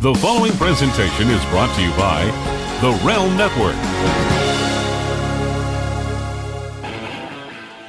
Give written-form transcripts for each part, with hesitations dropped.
The following presentation is brought to you by the Realm Network.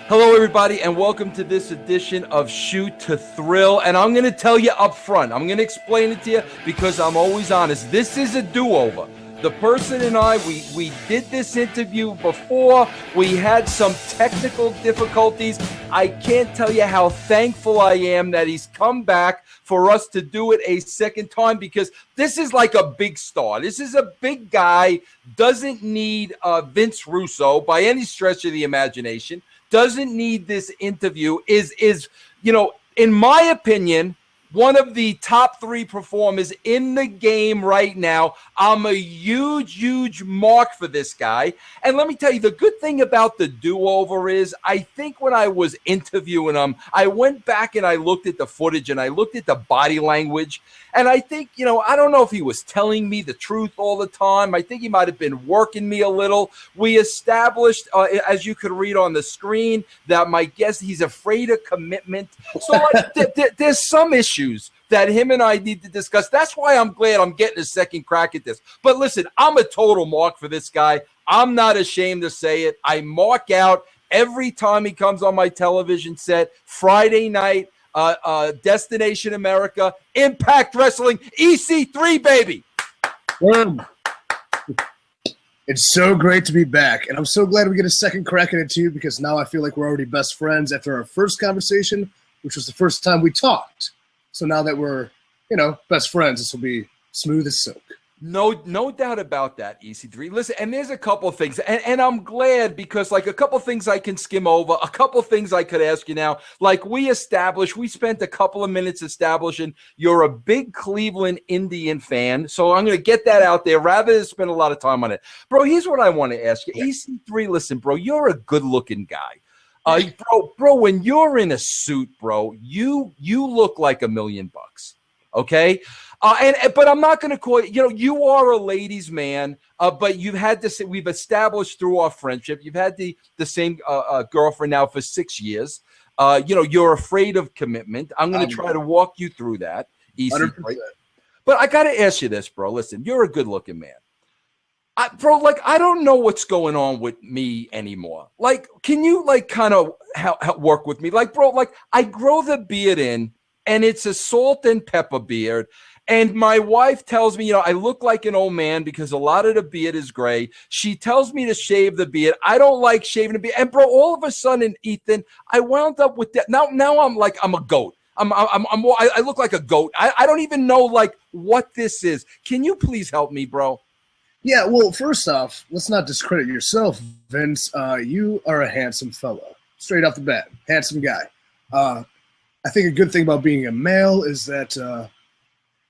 Hello, everybody, and welcome to this edition of Shoot to Thrill. And I'm going to tell you up front, I'm going to explain it to you because I'm always honest. This is a do-over. The person and I, we did this interview before. We had some technical difficulties. I can't tell you how thankful I am that he's come back for us to do it a second time, because this is like a big star. This is a big guy, doesn't need Vince Russo by any stretch of the imagination, doesn't need this interview, is in my opinion, one of the top three performers in the game right now. I'm a huge mark for this guy. And let me tell you, the good thing about the do-over is I think when I was interviewing him, I went back and I looked at the footage and I looked at the body language. And I think, I don't know if he was telling me the truth all the time. I think he might have been working me a little. We established, as you could read on the screen, that my guest, he's afraid of commitment. So there's some issues that him and I need to discuss. That's why I'm glad I'm getting a second crack at this. But listen, I'm a total mark for this guy. I'm not ashamed to say it. I mark out every time he comes on my television set. Friday night, Destination America, Impact Wrestling, EC3, baby. It's so great to be back, and I'm so glad we get a second crack at it too, because now I feel like we're already best friends after our first conversation, which was the first time we talked. So now that we're, best friends, this will be smooth as silk. No doubt about that, EC3. Listen, and there's a couple of things, and I'm glad, because like a couple of things I can skim over, a couple of things I could ask you now. Like we spent a couple of minutes establishing you're a big Cleveland Indian fan, so I'm going to get that out there rather than spend a lot of time on it. Bro, here's what I want to ask you. Yeah. EC3, listen, bro, you're a good-looking guy. Bro, when you're in a suit, bro, you look like $1 million, okay? But I'm not going to call you. You are a ladies' man. But you've had this. We've established through our friendship. You've had the same girlfriend now for 6 years. You're afraid of commitment. I'm going to try to walk you through that. EC3. But I got to ask you this, bro. Listen, you're a good-looking man. I don't know what's going on with me anymore. Like, can you kind of work with me? Like, bro, I grow the beard in, and it's a salt and pepper beard. And my wife tells me, I look like an old man because a lot of the beard is gray. She tells me to shave the beard. I don't like shaving the beard. And bro, all of a sudden, Ethan, I wound up with that. Now I'm a goat. I look like a goat. I don't even know what this is. Can you please help me, bro? Yeah, well, first off, let's not discredit yourself, Vince. You are a handsome fellow, straight off the bat, handsome guy. I think a good thing about being a male is that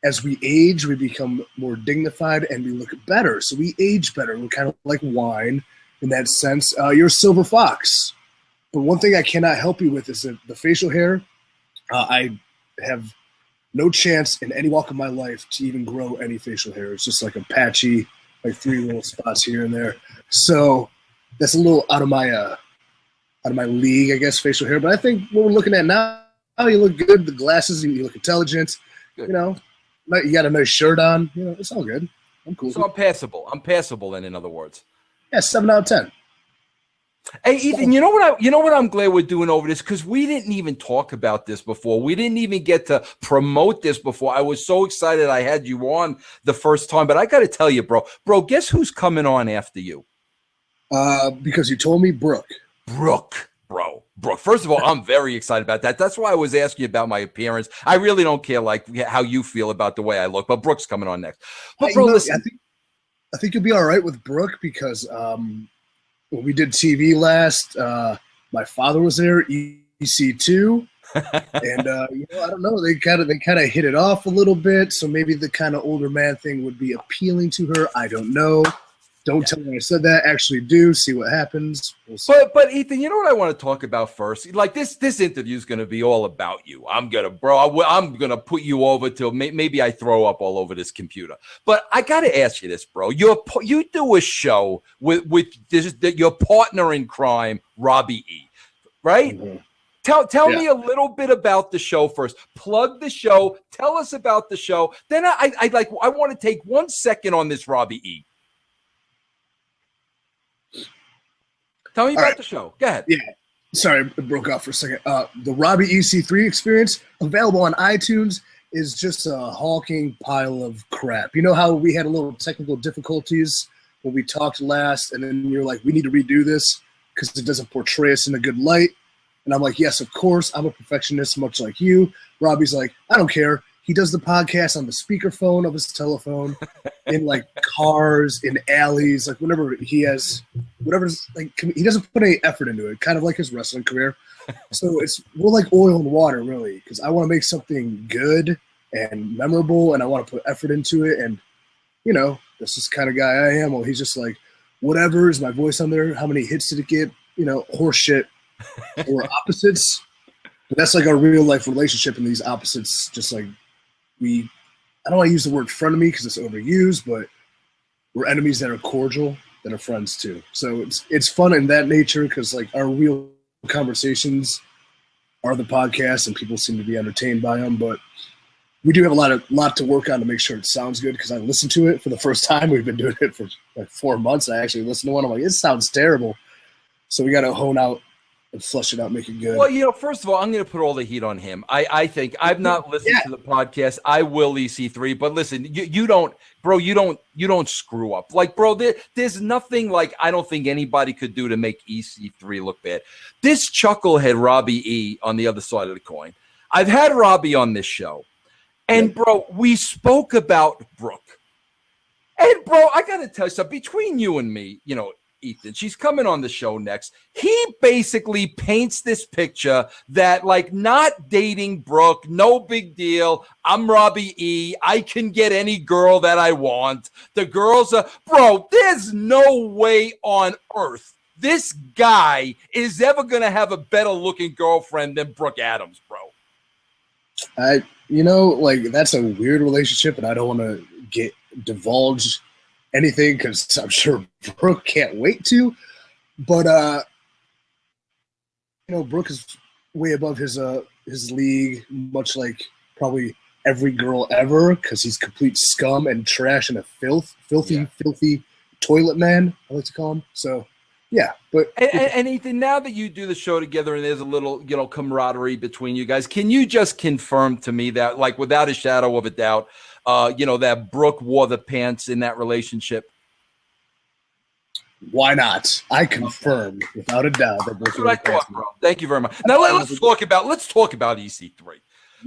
as we age, we become more dignified and we look better. So we age better. We're kind of like wine in that sense. You're a silver fox. But one thing I cannot help you with is the facial hair. I have no chance in any walk of my life to even grow any facial hair. It's just like a patchy, like 3 little spots here and there. So that's a little out of my league, I guess, facial hair. But I think what we're looking at now, you look good. The glasses, you look intelligent. Good. You got a nice shirt on. It's all good. I'm cool. So I'm passable. I'm passable then, in other words. Yeah, 7 out of 10. Hey, Ethan, you know what I'm glad we're doing over this, because we didn't even talk about this before. We didn't even get to promote this before. I was so excited I had you on the first time. But I got to tell you, bro, guess who's coming on after you? Because you told me Brooke. Brooke. First of all, I'm very excited about that. That's why I was asking you about my appearance. I really don't care how you feel about the way I look, but Brooke's coming on next. But bro, listen, I think you'll be all right with Brooke, because when we did TV last, my father was there, EC2, and I don't know, they kind of hit it off a little bit, so maybe the kind of older man thing would be appealing to her. I don't know. Don't tell me I said that. Actually do. See what happens. We'll see. But Ethan, you know what I want to talk about first? Like this interview is going to be all about you. I'm going to put you over till maybe I throw up all over this computer. But I got to ask you this, bro. You do a show with your partner in crime, Robbie E., right? Mm-hmm. Tell me a little bit about the show first. Plug the show. Tell us about the show. Then I want to take 1 second on this Robbie E. Tell me about the show. Go ahead. Yeah. Sorry, it broke off for a second. The Robbie EC3 experience, available on iTunes, is just a hulking pile of crap. You know how we had a little technical difficulties when we talked last, and then you're like, we need to redo this because it doesn't portray us in a good light. And I'm like, yes, of course. I'm a perfectionist, much like you. Robbie's like, I don't care. He does the podcast on the speakerphone of his telephone, in like cars, in alleys, like whenever he has, whatever's like, he doesn't put any effort into it, kind of like his wrestling career. So we're like oil and water, really, because I want to make something good and memorable, and I want to put effort into it. And, you know, that's just the kind of guy I am. Well, he's just like, whatever, is my voice on there? How many hits did it get? You know, horse shit. We're opposites. But that's like our real life relationship, and these opposites just like, I don't want to use the word frenemy because it's overused, but we're enemies that are cordial, that are friends too. So it's fun in that nature because like our real conversations are the podcast, and people seem to be entertained by them. But we do have a lot to work on to make sure it sounds good, because I listened to it for the first time. We've been doing it for like 4 months. I actually listened to one. I'm like, it sounds terrible. So we got to hone out and flush it out, make it good. Well, you know, first of all, I'm going to put all the heat on him. I think I've not listened to the podcast. I will EC3, but listen, you don't, bro. You don't screw up. Like, bro, there's nothing like I don't think anybody could do to make EC3 look bad. This chucklehead Robbie E on the other side of the coin. I've had Robbie on this show, and bro, we spoke about Brooke, and bro, I got to tell you something. Between you and me, you know, Ethan, she's coming on the show next. He basically paints this picture that like not dating Brooke, no big deal. I'm Robbie E. I can get any girl that I want. The girls are, bro, there's no way on earth this guy is ever going to have a better looking girlfriend than Brooke Adams, bro. You know, like that's a weird relationship, and I don't want to divulge anything because I'm sure Brooke can't wait to. But you know, Brooke is way above his league, much like probably every girl ever, because he's complete scum and trash and a filthy toilet man, I like to call him. So yeah, but and Ethan, now that you do the show together and there's a little, you know, camaraderie between you guys, can you just confirm to me that, like, without a shadow of a doubt, you know, that Brooke wore the pants in that relationship? Why not? I confirm without a doubt that Brooke wore the pants. Thank you very much. Now let's talk about EC3.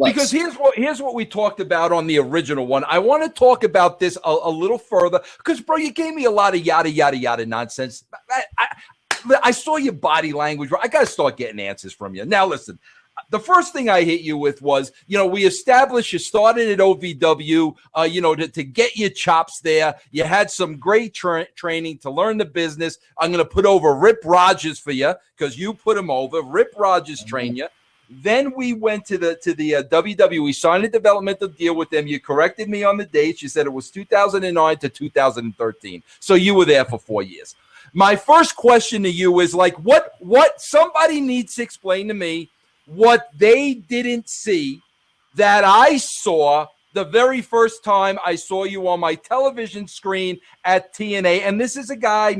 Because here's what we talked about on the original one. I want to talk about this a little further because, bro, you gave me a lot of yada, yada, yada nonsense. I saw your body language. Bro. I got to start getting answers from you. Now, listen, the first thing I hit you with was, you know, we established you started at OVW, you know, to get your chops there. You had some great training to learn the business. I'm going to put over Rip Rogers for you because you put him over. Rip Rogers trained you. Then we went to the WWE, signed a developmental deal with them. You corrected me on the dates. You said it was 2009 to 2013. So you were there for 4 years. My first question to you is like, what somebody needs to explain to me what they didn't see that I saw the very first time I saw you on my television screen at TNA. And this is a guy,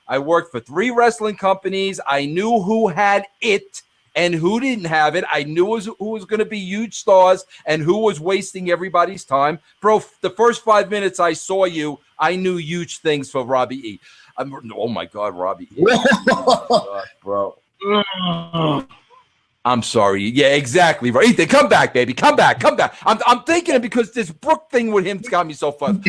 I worked for 3 wrestling companies. I knew who had it and who didn't have it. I knew who was going to be huge stars and who was wasting everybody's time. Bro, the first 5 minutes I saw you, I knew huge things for Robbie E. Oh, my God, Robbie E. Oh, God, bro. I'm sorry. Yeah, exactly. Right. Ethan, come back, baby. Come back. I'm thinking it because this Brooke thing with him got me so fun.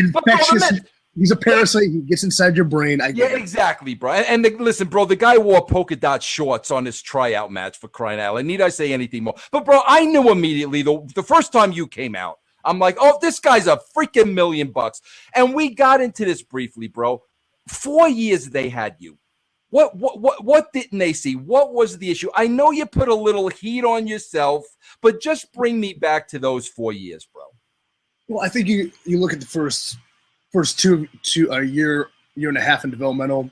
He's a parasite. He gets inside your brain. Exactly, bro. And listen, bro, the guy wore polka dot shorts on his tryout match, for crying out loud. Need I say anything more? But, bro, I knew immediately the first time you came out. I'm like, oh, this guy's a freaking $1 million. And we got into this briefly, bro. 4 years they had you. What didn't they see? What was the issue? I know you put a little heat on yourself, but just bring me back to those 4 years, bro. Well, I think you look at the first a year and a half in developmental,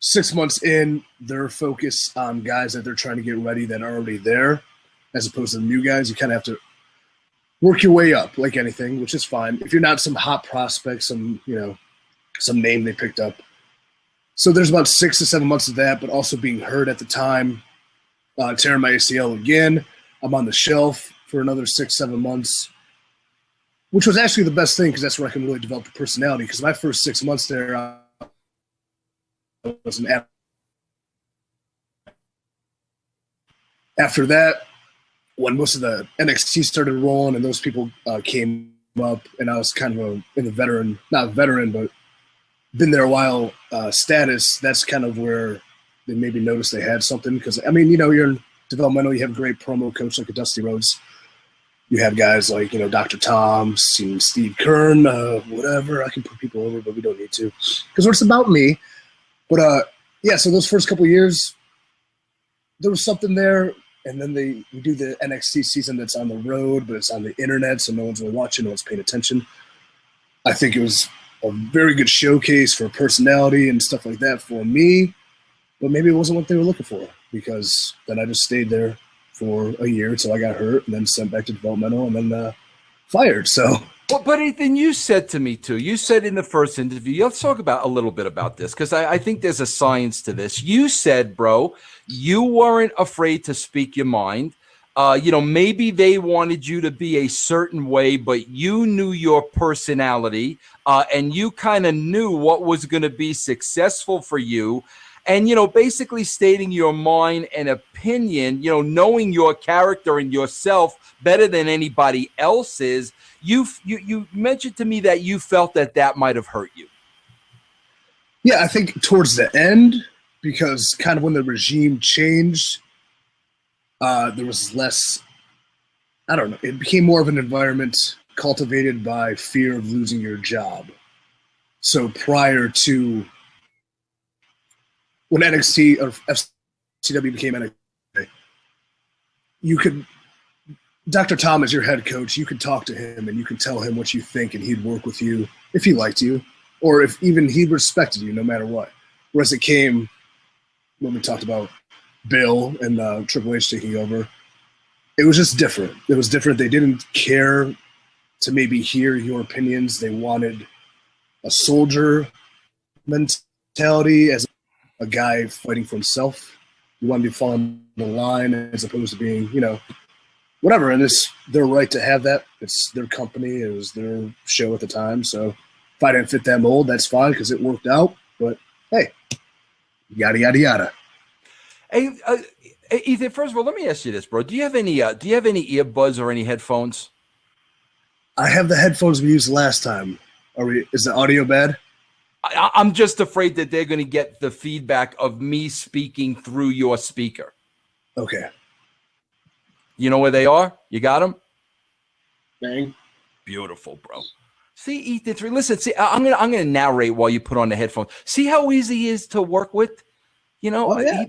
6 months in, they're focused on guys that they're trying to get ready that are already there, as opposed to the new guys. You kind of have to work your way up, like anything, which is fine. If you're not some hot prospect, some name they picked up. So there's about 6 to 7 months of that, but also being hurt at the time, tearing my ACL again. I'm on the shelf for another 6, 7 months, which was actually the best thing because that's where I can really develop the personality. Because my first 6 months there, I was an after that, when most of the NXT started rolling and those people came up, and I was kind of in the not veteran, but been there a while status, that's kind of where they maybe noticed they had something. Because, I mean, you're in developmental, you have a great promo coach like a Dusty Rhodes. You have guys like, Dr. Tom, Steve Kern, whatever. I can put people over, but we don't need to because it's about me. But, yeah, so those first couple of years, there was something there. And then we do the NXT season that's on the road, but it's on the internet, so no one's really watching, no one's paying attention. I think it was a very good showcase for personality and stuff like that for me, but maybe it wasn't what they were looking for because then I just stayed there for a year until I got hurt and then sent back to developmental and then fired. So. But Ethan, you said to me too, you said in the first interview, let's talk about a little bit about this because I think there's a science to this. You said, bro, you weren't afraid to speak your mind. Maybe they wanted you to be a certain way, but you knew your personality and you kind of knew what was going to be successful for you. And, basically stating your mind and opinion, knowing your character and yourself better than anybody else's. You mentioned to me that you felt that might have hurt you. Yeah, I think towards the end, because kind of when the regime changed, there was less, I don't know, it became more of an environment cultivated by fear of losing your job. So prior to when NXT or FCW became NXT, you could, Dr. Tom is your head coach. You could talk to him and you could tell him what you think and he'd work with you if he liked you or if even he respected you no matter what. Whereas it came when we talked about Bill and Triple H taking over, it was just different. It was different. They didn't care to maybe hear your opinions. They wanted a soldier mentality as a guy fighting for himself. You want to be following the line as opposed to being, whatever. And it's their right to have that. It's their company. It was their show at the time. So if I didn't fit that mold, that's fine because it worked out. But hey, yada, yada, yada. Hey, Ethan, first of all, let me ask you this, bro. Do you have any earbuds or any headphones? I have the headphones we used last time. Is the audio bad? I'm just afraid that they're going to get the feedback of me speaking through your speaker. Okay. You know where they are? You got them? Bang. Beautiful, bro. See, EC3, listen, I'm gonna narrate while you put on the headphones. See how easy he is to work with? Oh, yeah.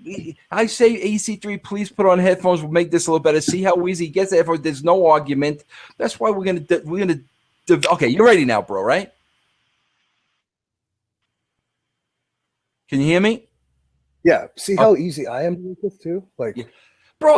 I say EC3, please put on headphones. We'll make this a little better. See how easy he gets the headphones. There's no argument. That's why we're gonna okay, you're ready now, bro, right? Can you hear me? Yeah. See how easy I am to work with too? Like, yeah. Bro,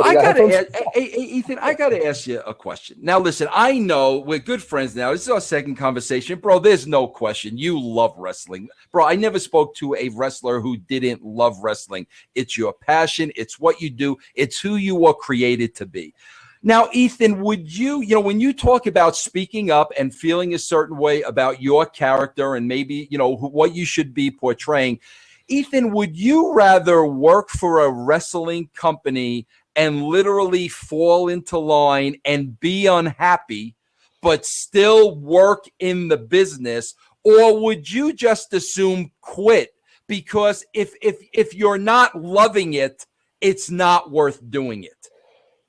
Ethan, I gotta ask you a question. Now, listen, I know we're good friends now. This is our second conversation. Bro, there's no question. You love wrestling. Bro, I never spoke to a wrestler who didn't love wrestling. It's your passion. It's what you do. It's who you were created to be. Now, Ethan, would you, when you talk about speaking up and feeling a certain way about your character and maybe, what you should be portraying, Ethan, would you rather work for a wrestling company and literally fall into line and be unhappy, but still work in the business? Or would you just assume quit? Because if you're not loving it, it's not worth doing it.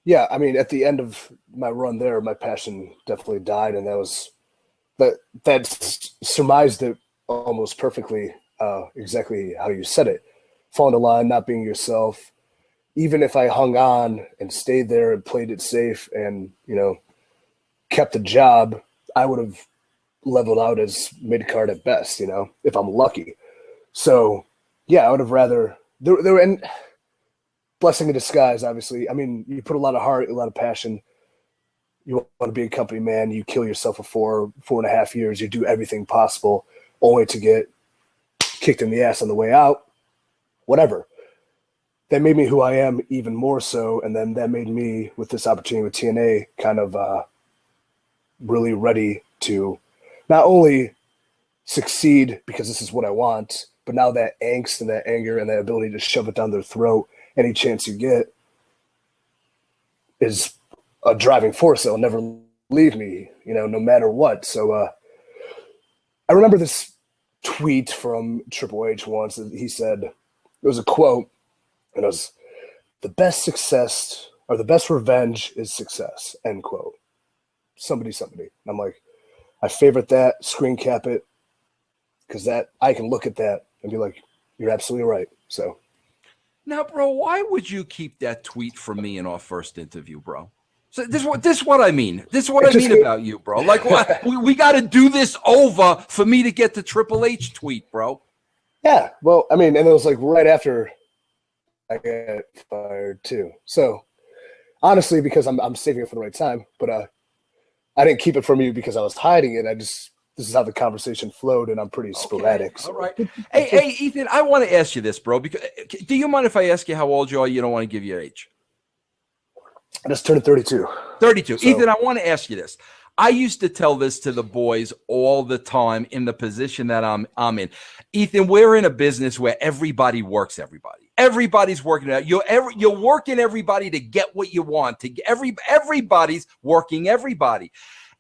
Yeah, I mean, at the end of my run there, my passion definitely died, and that surmised it almost perfectly, exactly how you said it. Falling into line, not being yourself. Even if I hung on and stayed there and played it safe and, kept the job, I would have leveled out as mid-card at best, if I'm lucky. So yeah, I would have rather there and blessing in disguise. Obviously, I mean, you put a lot of heart, a lot of passion. You want to be a company man. You kill yourself for 4.5 years. You do everything possible, only to get kicked in the ass on the way out. Whatever. That made me who I am even more so, and then that made me, with this opportunity with TNA, kind of really ready to not only succeed because this is what I want, but now that angst and that anger and that ability to shove it down their throat any chance you get is a driving force that'll never leave me, no matter what. So I remember this tweet from Triple H once that he said, it was a quote, and it was, the best success or the best revenge is success, end quote. Somebody. And I'm like, I favorite that, screen cap it, because that I can look at that and be like, you're absolutely right. So now, bro, why would you keep that tweet from me in our first interview, bro? So this is what I mean. This is what I mean about you, bro. Like, what, we got to do this over for me to get the Triple H tweet, bro. Yeah, well, I mean, and it was like right after I got fired too. So honestly, because I'm saving it for the right time, but I didn't keep it from you because I was hiding it. This is how the conversation flowed, and I'm pretty sporadic. So. All right. Hey, Ethan, I want to ask you this, bro. Because do you mind if I ask you how old you are? You don't want to give your age. I just turned 32. 32. So. Ethan, I want to ask you this. I used to tell this to the boys all the time in the position that I'm in. Ethan, we're in a business where everybody works everybody. Everybody's working it out. You're working everybody to get what you want. Everybody's working everybody.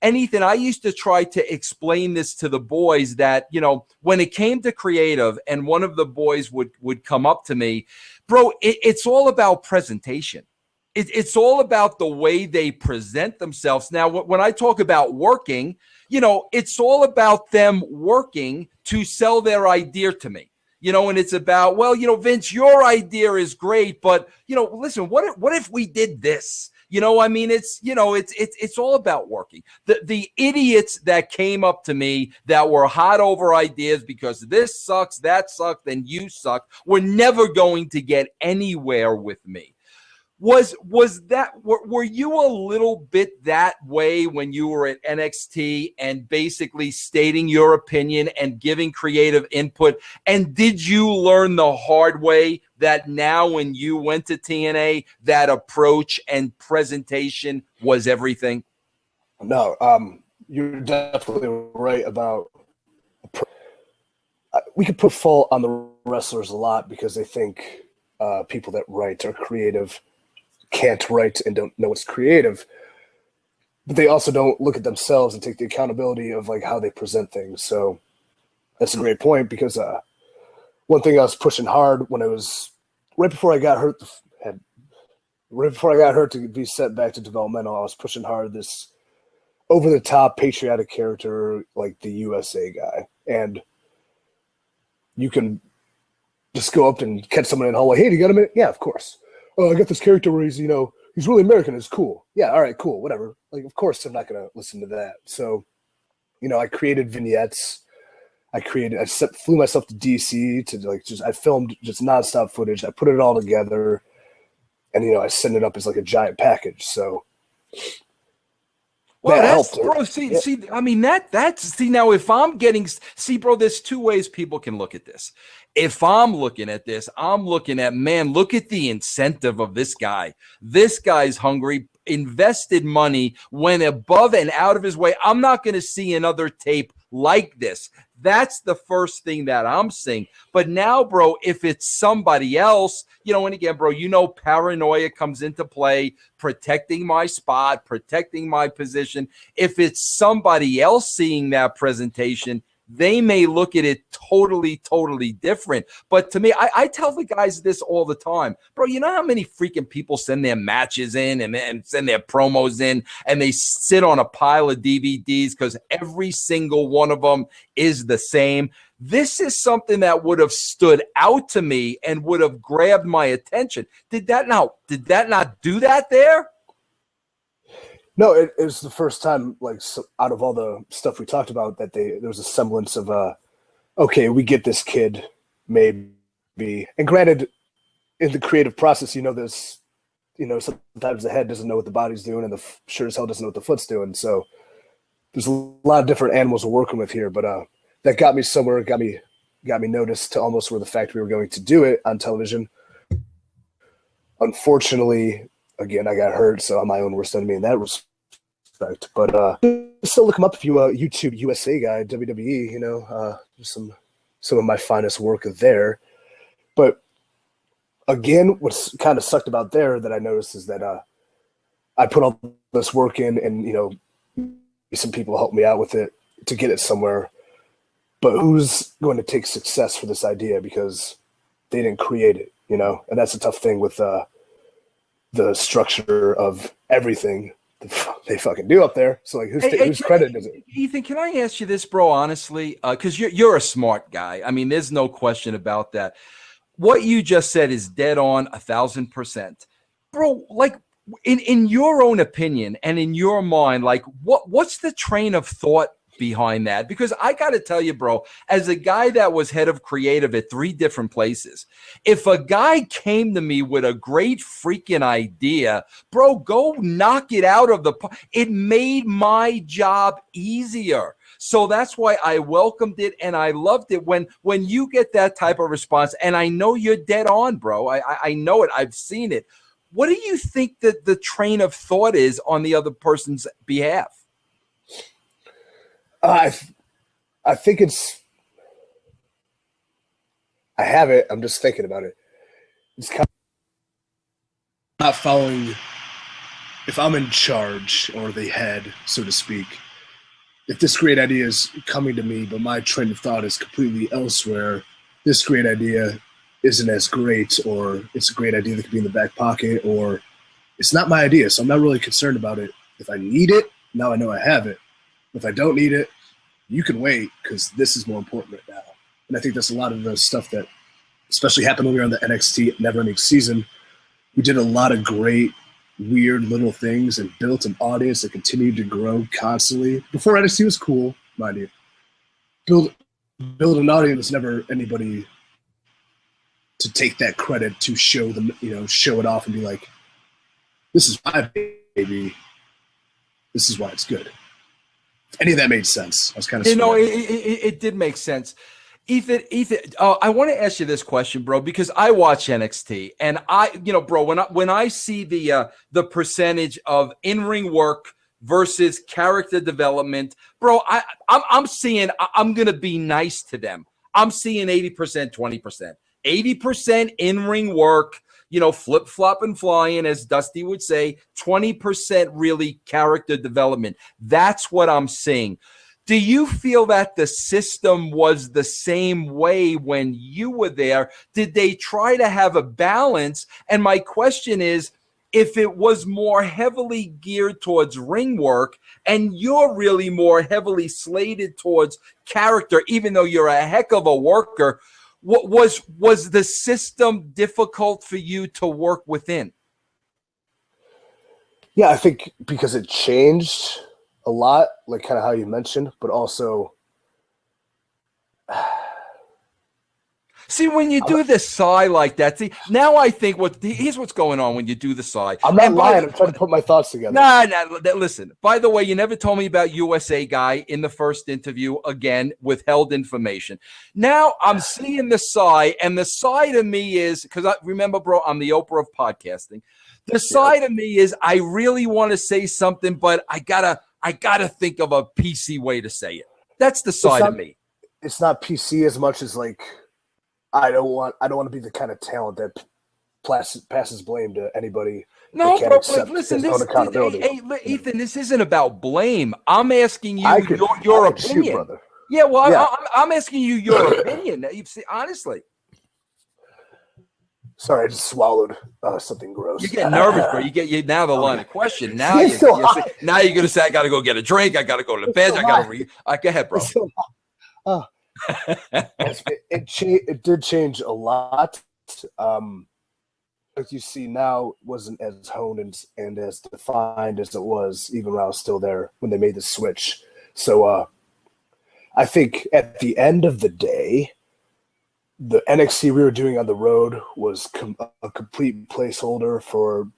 And Ethan, I used to try to explain this to the boys that, when it came to creative and one of the boys would come up to me, bro, it's all about presentation. It's all about the way they present themselves. Now, when I talk about working, it's all about them working to sell their idea to me. And it's about, well, Vince, your idea is great, but, listen, what if we did this? It's all about working. The idiots that came up to me that were hot over ideas because this sucks, that sucked, and you suck, were never going to get anywhere with me. Were you a little bit that way when you were at NXT and basically stating your opinion and giving creative input? And did you learn the hard way that now when you went to TNA, that approach and presentation was everything? No, you're definitely right about. We could put fault on the wrestlers a lot because they think people that write are creative can't write and don't know what's creative, but they also don't look at themselves and take the accountability of like how they present things. So that's a great point because one thing I was pushing hard when I was right before I got hurt to be sent back to developmental, I was pushing hard this over the top patriotic character like the USA guy, and you can just go up and catch someone in the hallway. Hey, do you got a minute? Yeah, of course. Oh, I got this character where he's, he's really American. It's cool. Yeah, all right, cool, whatever. Like, of course I'm not going to listen to that. So, I created vignettes. Flew myself to DC to I filmed just nonstop footage. I put it all together and, I sent it up as like a giant package. So, well, that's, bro, now if I'm getting, bro, there's two ways people can look at this. If I'm looking at this, I'm looking at, man, look at the incentive of this guy. This guy's hungry, invested money, went above and out of his way. I'm not going to see another tape like this. That's the first thing that I'm seeing. But now, bro, if it's somebody else, and again, bro, paranoia comes into play, protecting my spot, protecting my position. If it's somebody else seeing that presentation, they may look at it totally, totally different. But to me, I tell the guys this all the time. Bro, you know how many freaking people send their matches in and send their promos in and they sit on a pile of DVDs because every single one of them is the same? This is something that would have stood out to me and would have grabbed my attention. Did that not do that there? No, it was the first time, out of all the stuff we talked about, that there was a semblance of, okay, we get this kid, maybe, be. And granted, in the creative process, there's, sometimes the head doesn't know what the body's doing, and the sure as hell doesn't know what the foot's doing. So there's a lot of different animals we're working with here, but that got me somewhere, got me noticed to almost where the fact we were going to do it on television. Unfortunately, again, I got hurt, so I'm my own worst enemy in that respect. But still look him up if you YouTube USA guy, WWE. Some of my finest work there. But again, what's kind of sucked about there that I noticed is that I put all this work in, and some people helped me out with it to get it somewhere. But who's going to take success for this idea because they didn't create it, And that's a tough thing with the structure of everything they fucking do up there. So like, whose credit is it? Ethan, can I ask you this, bro? Honestly, because you're a smart guy. I mean, there's no question about that. What you just said is dead on 1,000%, bro. Like, in your own opinion and in your mind, like, what's the train of thought behind that? Because I got to tell you, bro, as a guy that was head of creative at 3 different places, if a guy came to me with a great freaking idea, bro, go knock it out of the park. It made my job easier. So that's why I welcomed it and I loved it. When you get that type of response, and I know you're dead on, bro. I know it. I've seen it. What do you think that the train of thought is on the other person's behalf? I think it's. I have it. I'm just thinking about it. It's kind of not following. If I'm in charge or the head, so to speak, if this great idea is coming to me, but my train of thought is completely elsewhere, this great idea isn't as great, or it's a great idea that could be in the back pocket, or it's not my idea, so I'm not really concerned about it. If I need it, now I know I have it. If I don't need it, you can wait because this is more important right now. And I think that's a lot of the stuff that especially happened when we were on the NXT Never-Ending Season. We did a lot of great, weird little things and built an audience that continued to grow constantly. Before NXT was cool, mind you. Build an audience, never anybody to take that credit to show them, show it off and be like, this is my baby. This is why it's good. If any of that made sense. I was kind of it did make sense. Ethan, I want to ask you this question, bro, because I watch NXT and bro, when I see the percentage of in-ring work versus character development, bro, I'm seeing, I'm going to be nice to them. I'm seeing 80%, 20%, 80% in-ring work, flip-flop and flying, as Dusty would say, 20% really character development. That's what I'm seeing. Do you feel that the system was the same way when you were there? Did they try to have a balance? And my question is, if it was more heavily geared towards ring work and you're really more heavily slated towards character, even though you're a heck of a worker, what was the system difficult for you to work within? Yeah, I think because it changed a lot, like kind of how you mentioned, but also see, when you do the sigh like that, see, now I think here's what's going on when you do the sigh. I'm not lying. I'm trying to put my thoughts together. Nah, listen. By the way, you never told me about USA Guy in the first interview. Again, withheld information. Now I'm seeing the sigh, and the sigh to me is, because I remember, bro, I'm the Oprah of podcasting. The sigh to me is, I really want to say something, but I gotta think of a PC way to say it. That's the side of me. It's not PC as much as like I don't want to be the kind of talent that passes blame to anybody. No, bro, listen, Ethan, this isn't about blame. I'm asking you your opinion. Shoot, brother. Yeah, well, yeah. I'm asking you your opinion. You see, honestly. Sorry, I just swallowed something gross. You get nervous, bro. You now the line of question. Now you're going to say, I got to go get a drink. I got to go to the bed. Go ahead, bro. It did change a lot. Like you see now, wasn't as honed and as defined as it was even when I was still there when they made the switch. So I think at the end of the day, the NXT we were doing on the road was a complete placeholder for,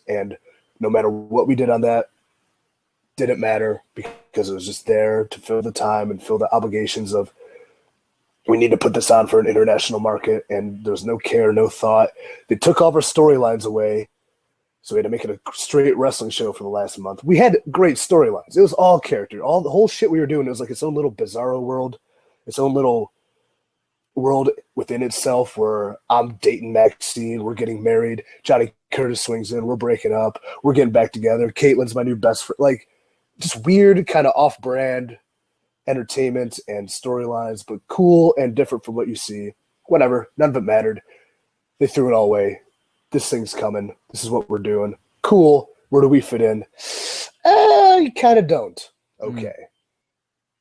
and no matter what we did on that, didn't matter because it was just there to fill the time and fill the obligations of we need to put this on for an international market, and there was no care, no thought. They took all of our storylines away, so we had to make it a straight wrestling show for the last month. We had great storylines. It was all character. All the whole shit we were doing, it was like its own little bizarro world, its own little world within itself where I'm dating Maxine, we're getting married, Johnny Curtis swings in, we're breaking up, we're getting back together, Caitlin's my new best friend. Like, just weird, kind of off-brand entertainment and storylines, but cool and different from what you see. Whatever, none of it mattered. They threw it all away. This thing's coming. This is what we're doing. Cool. Where do we fit in? You kind of don't. Okay.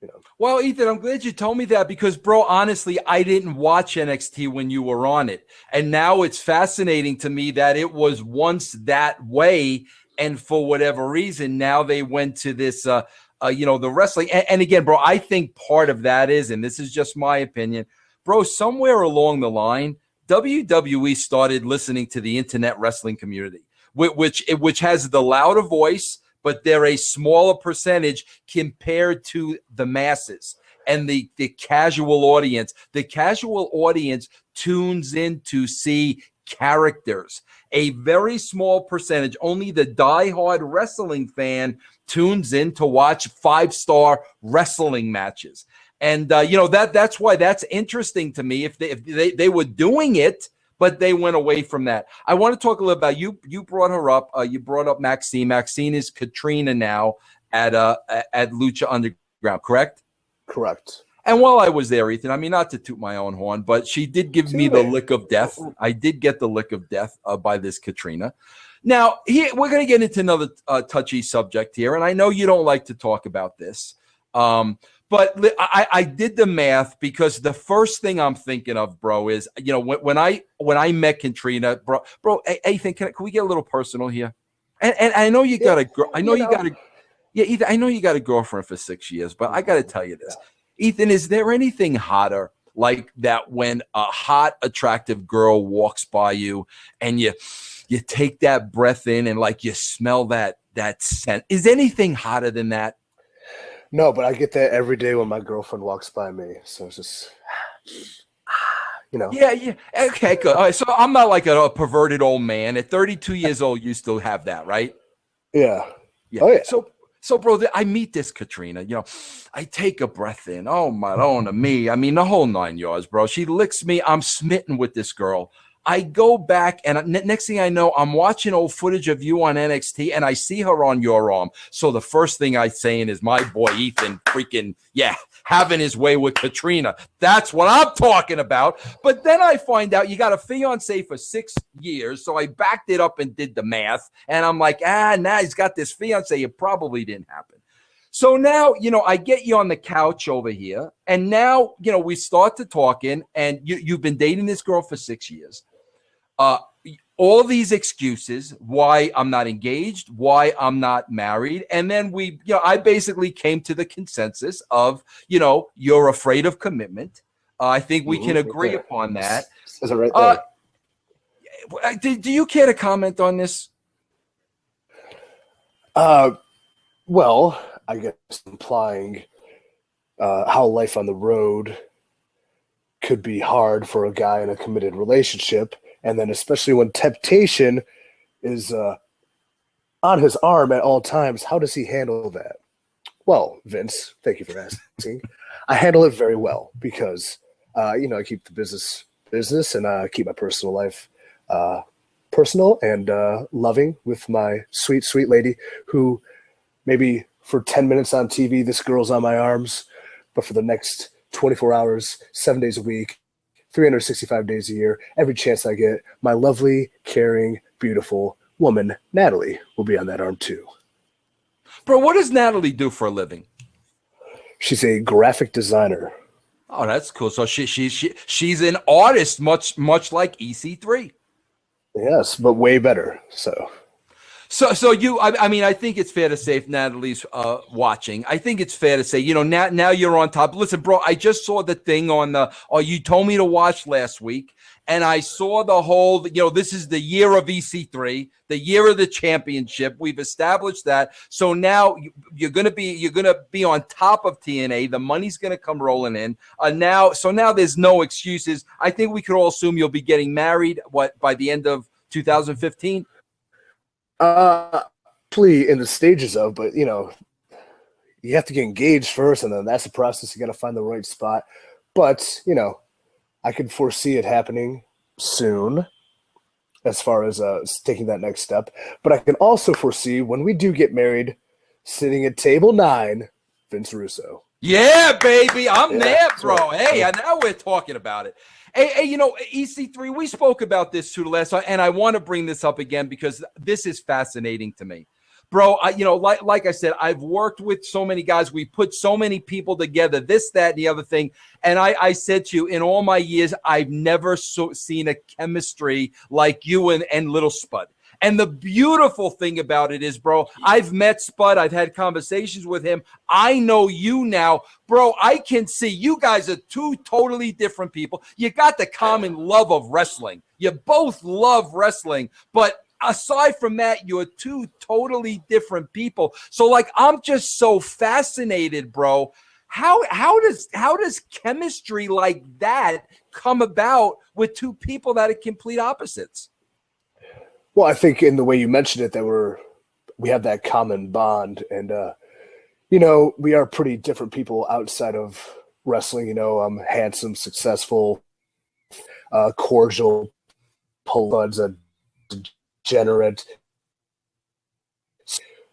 You know. Well, Ethan, I'm glad you told me that because, bro, honestly, I didn't watch NXT when you were on it. And now it's fascinating to me that it was once that way. And for whatever reason, now they went to this, the wrestling. And again, bro, I think part of that is, and this is just my opinion, bro, somewhere along the line, WWE started listening to the internet wrestling community, which has the louder voice, but they're a smaller percentage compared to the masses and the casual audience. The casual audience tunes in to see characters. A very small percentage, only the diehard wrestling fan tunes in to watch 5-star wrestling matches. And, that's why that's interesting to me. If they were doing it, but they went away from that. I want to talk a little about you. You brought her up. You brought up Maxine. Maxine is Katrina now at Lucha Underground, correct? Correct. And while I was there, Ethan, I mean, not to toot my own horn, but she did give me the lick of death. I did get the lick of death by this Katrina. Now, here we're going to get into another touchy subject here, and I know you don't like to talk about this, but I did the math because the first thing I'm thinking of, bro, is when I met Katrina, bro, hey, Ethan, can we get a little personal here? And I know you got a girl. I know you got a Ethan. I know you got a girlfriend for 6 years, but I got to tell you this. Ethan, is there anything hotter like that when a hot, attractive girl walks by you and you take that breath in and like you smell that scent? Is anything hotter than that? No, but I get that every day when my girlfriend walks by me. So it's just, Yeah. Okay, good. All right, so I'm not like a perverted old man. At 32 years old, you still have that, right? Yeah. Oh, yeah. So, bro, I meet this Katrina. I take a breath in. Oh, my own me. I mean, the whole 9 yards, bro. She licks me. I'm smitten with this girl. I go back, and next thing I know, I'm watching old footage of you on NXT, and I see her on your arm. So the first thing I saying is, my boy Ethan freaking, having his way with Katrina. That's what I'm talking about. But then I find out you got a fiance for 6 years, so I backed it up and did the math, and I'm like, now he's got this fiance. It probably didn't happen. So now, I get you on the couch over here, and now, we start to talking, and you've been dating this girl for 6 years. All these excuses why I'm not engaged, why I'm not married. And then I basically came to the consensus of, you're afraid of commitment. I think we can agree upon that. Is it right there? Do you care to comment on this? Well, I guess implying how life on the road could be hard for a guy in a committed relationship. And then especially when temptation is on his arm at all times, how does he handle that? Well, Vince, thank you for asking. I handle it very well because, I keep the business and I keep my personal life personal and loving with my sweet, sweet lady who maybe for 10 minutes on TV, this girl's on my arms, but for the next 24 hours, 7 days a week, 365 days a year, every chance I get, my lovely, caring, beautiful woman, Natalie, will be on that arm too. Bro, what does Natalie do for a living? She's a graphic designer. Oh, that's cool. So she's an artist, much like EC3. Yes, but way better. So So I mean, I think it's fair to say, if Natalie's watching, I think it's fair to say, now you're on top. Listen, bro, I just saw the thing on you told me to watch last week, and I saw the whole, this is the year of EC3, the year of the championship. We've established that. So now you're gonna be on top of TNA. The money's gonna come rolling in. Now there's no excuses. I think we could all assume you'll be getting married by the end of 2015. Actually in the stages of, but you have to get engaged first, and then that's the process. You got to find the right spot. But I could foresee it happening soon, as far as taking that next step. But I can also foresee when we do get married, sitting at table 9, Vince Russo. Yeah, baby, I'm there, bro. Right. Hey, now we're talking about it. Hey, EC3, we spoke about this too last time, and I want to bring this up again because this is fascinating to me. Bro, like I said, I've worked with so many guys. We put so many people together, this, that, and the other thing. And I said to you, in all my years, I've never seen a chemistry like you and Little Spud. And the beautiful thing about it is, bro, I've met Spud. I've had conversations with him. I know you now. Bro, I can see you guys are two totally different people. You got the common love of wrestling. You both love wrestling. But aside from that, you're two totally different people. So, I'm just so fascinated, bro. How does chemistry like that come about with two people that are complete opposites? Well, I think in the way you mentioned it, that we have that common bond, and we are pretty different people outside of wrestling. I'm handsome, successful, cordial, Bud's a degenerate,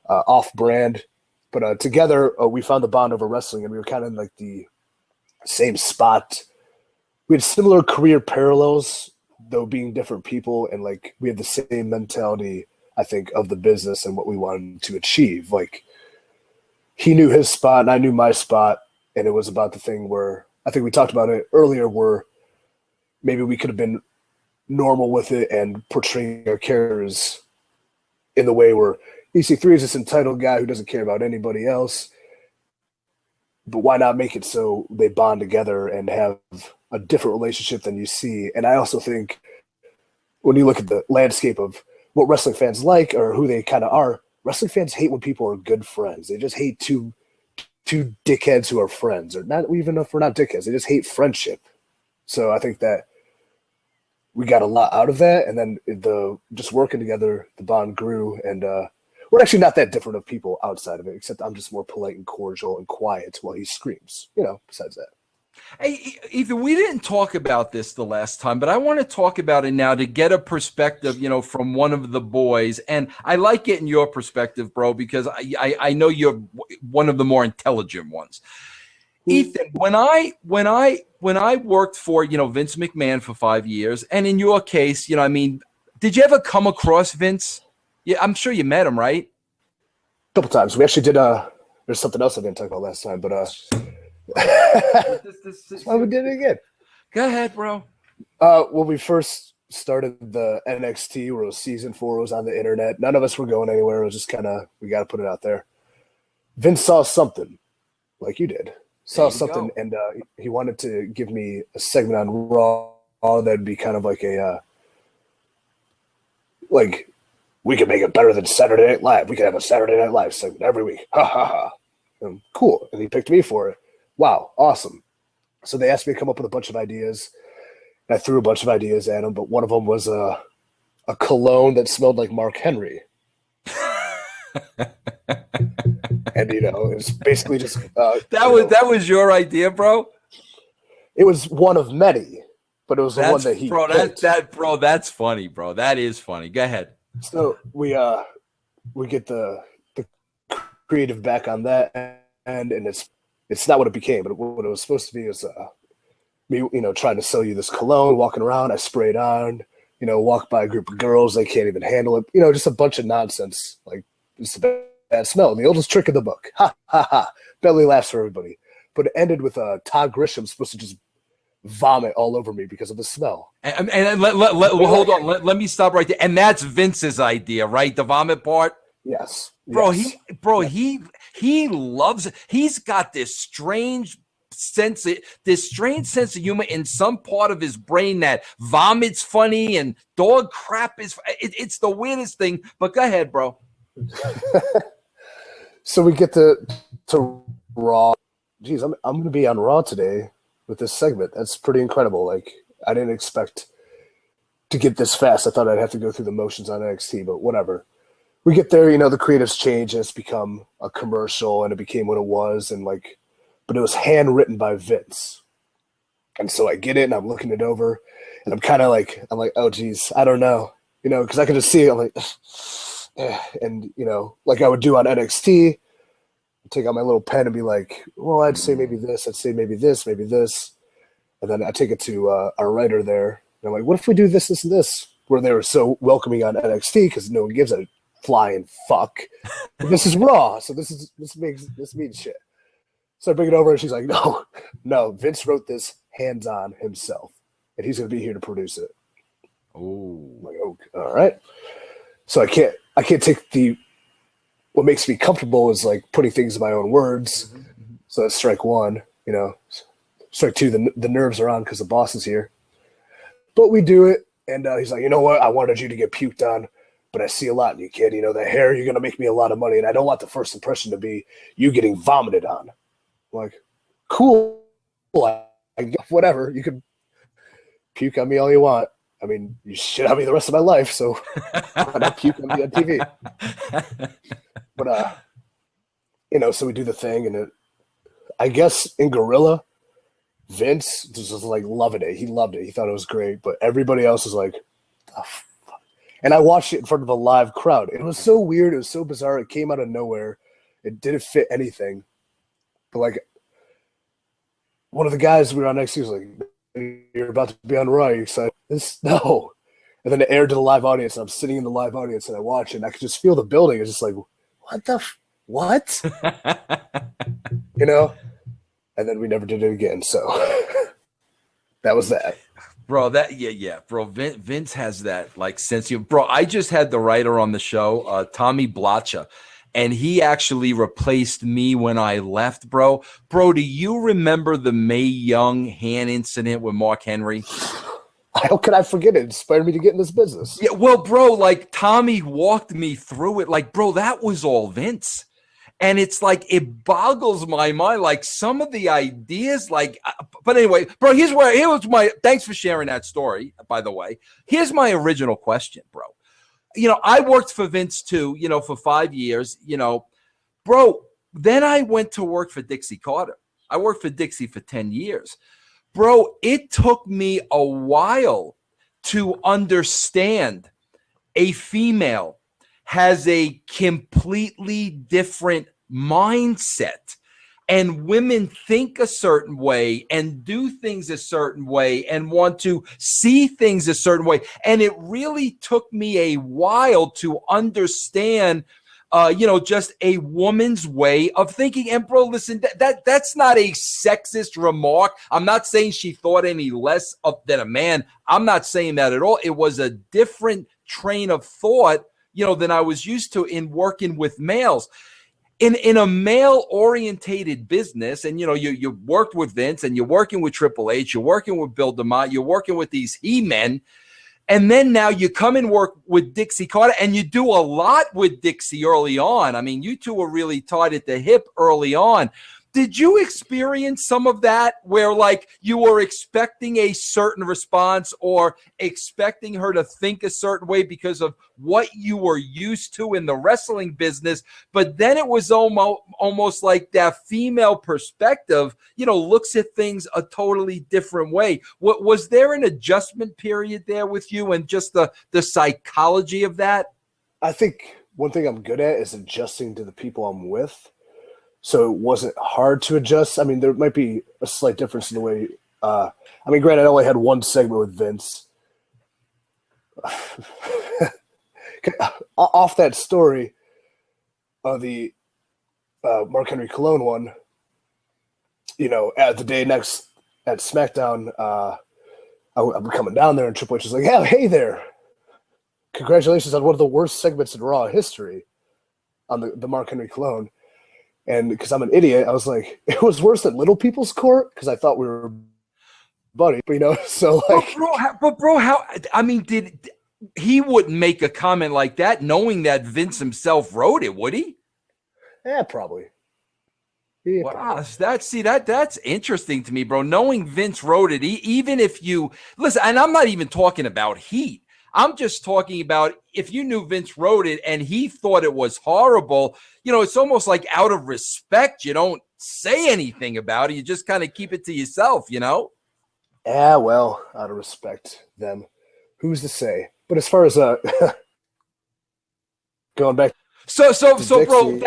off-brand, but together we found the bond over wrestling, and we were kind of in the same spot. We had similar career parallels, though being different people, and we have the same mentality, I think, of the business and what we wanted to achieve. He knew his spot and I knew my spot, and it was about the thing where I think we talked about it earlier, where maybe we could have been normal with it and portraying our characters in the way where EC3 is this entitled guy who doesn't care about anybody else, but why not make it so they bond together and have a different relationship than you see? And I also think when you look at the landscape of what wrestling fans like or who they kind of are, wrestling fans hate when people are good friends. They just hate two dickheads who are friends, or not even if we're not dickheads. They just hate friendship. So I think that we got a lot out of that, and then just working together, the bond grew, and we're actually not that different of people outside of it, except I'm just more polite and cordial and quiet while he screams, besides that. Hey, Ethan, we didn't talk about this the last time, but I want to talk about it now to get a perspective, from one of the boys. And I like getting your perspective, bro, because I know you're one of the more intelligent ones. Ethan, when I worked for, Vince McMahon for 5 years, and in your case, did you ever come across Vince? Yeah, I'm sure you met him, right? A couple times. We actually did. There's something else I didn't talk about last time, but why we did it again? Go ahead, bro. When we first started the NXT, where it was season 4, it was on the internet. None of us were going anywhere. It was just kind of, we got to put it out there. Vince saw something, like you did. Saw something, and he wanted to give me a segment on Raw that'd be kind of like a we could make it better than Saturday Night Live. We could have a Saturday Night Live segment every week. Ha ha ha. And cool. And he picked me for it. Wow, awesome. So they asked me to come up with a bunch of ideas. And I threw a bunch of ideas at him, but one of them was a cologne that smelled like Mark Henry. And it was basically just that was your idea, bro. It was one of many, but it was the one that he picked. That's funny, bro. That is funny. Go ahead. So we get the creative back on that end, and it's not what it became, but what it was supposed to be is me, trying to sell you this cologne, walking around, I spray it on, walk by a group of girls, they can't even handle it, just a bunch of nonsense, it's a bad smell. The oldest trick of the book. Ha ha ha. Belly laughs for everybody. But it ended with Todd Grisham supposed to just vomit all over me because of the smell. And hold on, let me stop right there. And that's Vince's idea, right? The vomit part. Yes, Bro, yes. he loves it. He's got this strange sense of humor in some part of his brain that vomit's funny and dog crap is. It's the weirdest thing. But go ahead, bro. So we get to Raw. Geez, I'm going to be on Raw today with this segment. That's pretty incredible. Like, I didn't expect to get this fast. I thought I'd have to go through the motions on NXT, but whatever. We get there, the creatives change, and it's become a commercial, and it became what it was, but it was handwritten by Vince. And so I get it, and I'm looking it over, and I'm kind of like, oh, geez, I don't know, because I can just see it. I'm like, and, like I would do on NXT, I'd take out my little pen and be like, well, I'd say maybe this, I'd say maybe this, maybe this. And then I take it to our writer there, and I'm like, what if we do this, this, and this? Where they were so welcoming on NXT because no one gives a flying fuck. But this is Raw, so this means shit. So I bring it over, and she's like, no, Vince wrote this hands-on himself, and he's going to be here to produce it. Oh, I'm like, okay, all right. So I can't take what makes me comfortable is like putting things in my own words. Mm-hmm. So that's strike one. Strike two, the nerves are on because the boss is here. But we do it, and he's like, you know what? I wanted you to get puked on, but I see a lot in you, kid. The hair, you're going to make me a lot of money, and I don't want the first impression to be you getting vomited on. I'm like, cool. Whatever. You can puke on me all you want. I mean, you shit on me the rest of my life, so why not puke on me on TV? But, so we do the thing, and I guess in Gorilla, Vince just was like loving it. He loved it. He thought it was great, but everybody else was like, oh, fuck. And I watched it in front of a live crowd. It was so weird. It was so bizarre. It came out of nowhere. It didn't fit anything. But like, one of the guys we were on next to was like, you're about to be on Raw. Are you excited? No. And then it aired to the live audience, and I'm sitting in the live audience, and I watch it, and I could just feel the building. It's just like, what? And then we never did it again. So that was that. Bro, bro. Vince has that like sense of, bro. I just had the writer on the show, Tommy Blacha, and he actually replaced me when I left, bro. Bro, do you remember the Mae Young hand incident with Mark Henry? How could I forget it? It inspired me to get in this business. Yeah, well, bro, like Tommy walked me through it. Like, bro, that was all Vince. And it's like, it boggles my mind, like some of the ideas, like, but anyway, bro, here was my, thanks for sharing that story, by the way. Here's my original question, bro. I worked for Vince too, for 5 years, bro. Then I went to work for Dixie Carter. I worked for Dixie for 10 years. Bro, it took me a while to understand a female has a completely different mindset, and women think a certain way and do things a certain way and want to see things a certain way. And it really took me a while to understand just a woman's way of thinking. And bro, listen, that's not a sexist remark. I'm not saying she thought any less than a man. I'm not saying that at all. It was a different train of thought, than I was used to in working with males. In a male-orientated business, and you worked with Vince, and you're working with Triple H, you're working with Bill DeMott, you're working with these he-men, and then now you come and work with Dixie Carter, and you do a lot with Dixie early on. I mean, you two were really tied at the hip early on. Did you experience some of that where like you were expecting a certain response or expecting her to think a certain way because of what you were used to in the wrestling business, but then it was almost like that female perspective, looks at things a totally different way? What was there an adjustment period there with you and just the psychology of that? I think one thing I'm good at is adjusting to the people I'm with. So it wasn't hard to adjust. I mean, there might be a slight difference in the way. Granted, I only had one segment with Vince. Off that story of the Mark Henry Cologne one, at the day next at SmackDown, I'm coming down there, and Triple H is like, "Yeah, hey there, congratulations on one of the worst segments in Raw history on the Mark Henry clone." And because I'm an idiot, I was like, "It was worse than Little People's Court," because I thought we were buddy, so like, how? I mean, did he wouldn't make a comment like that, knowing that Vince himself wrote it, would he? yeah, probably. Yeah, wow, that's interesting to me, bro. Knowing Vince wrote it, even if you listen, and I'm not even talking about heat. I'm just talking about if you knew Vince wrote it and he thought it was horrible, it's almost like out of respect, you don't say anything about it. You just kind of keep it to yourself, Yeah, well, out of respect, them. Who's to say? But as far as going back, so Dixie, bro,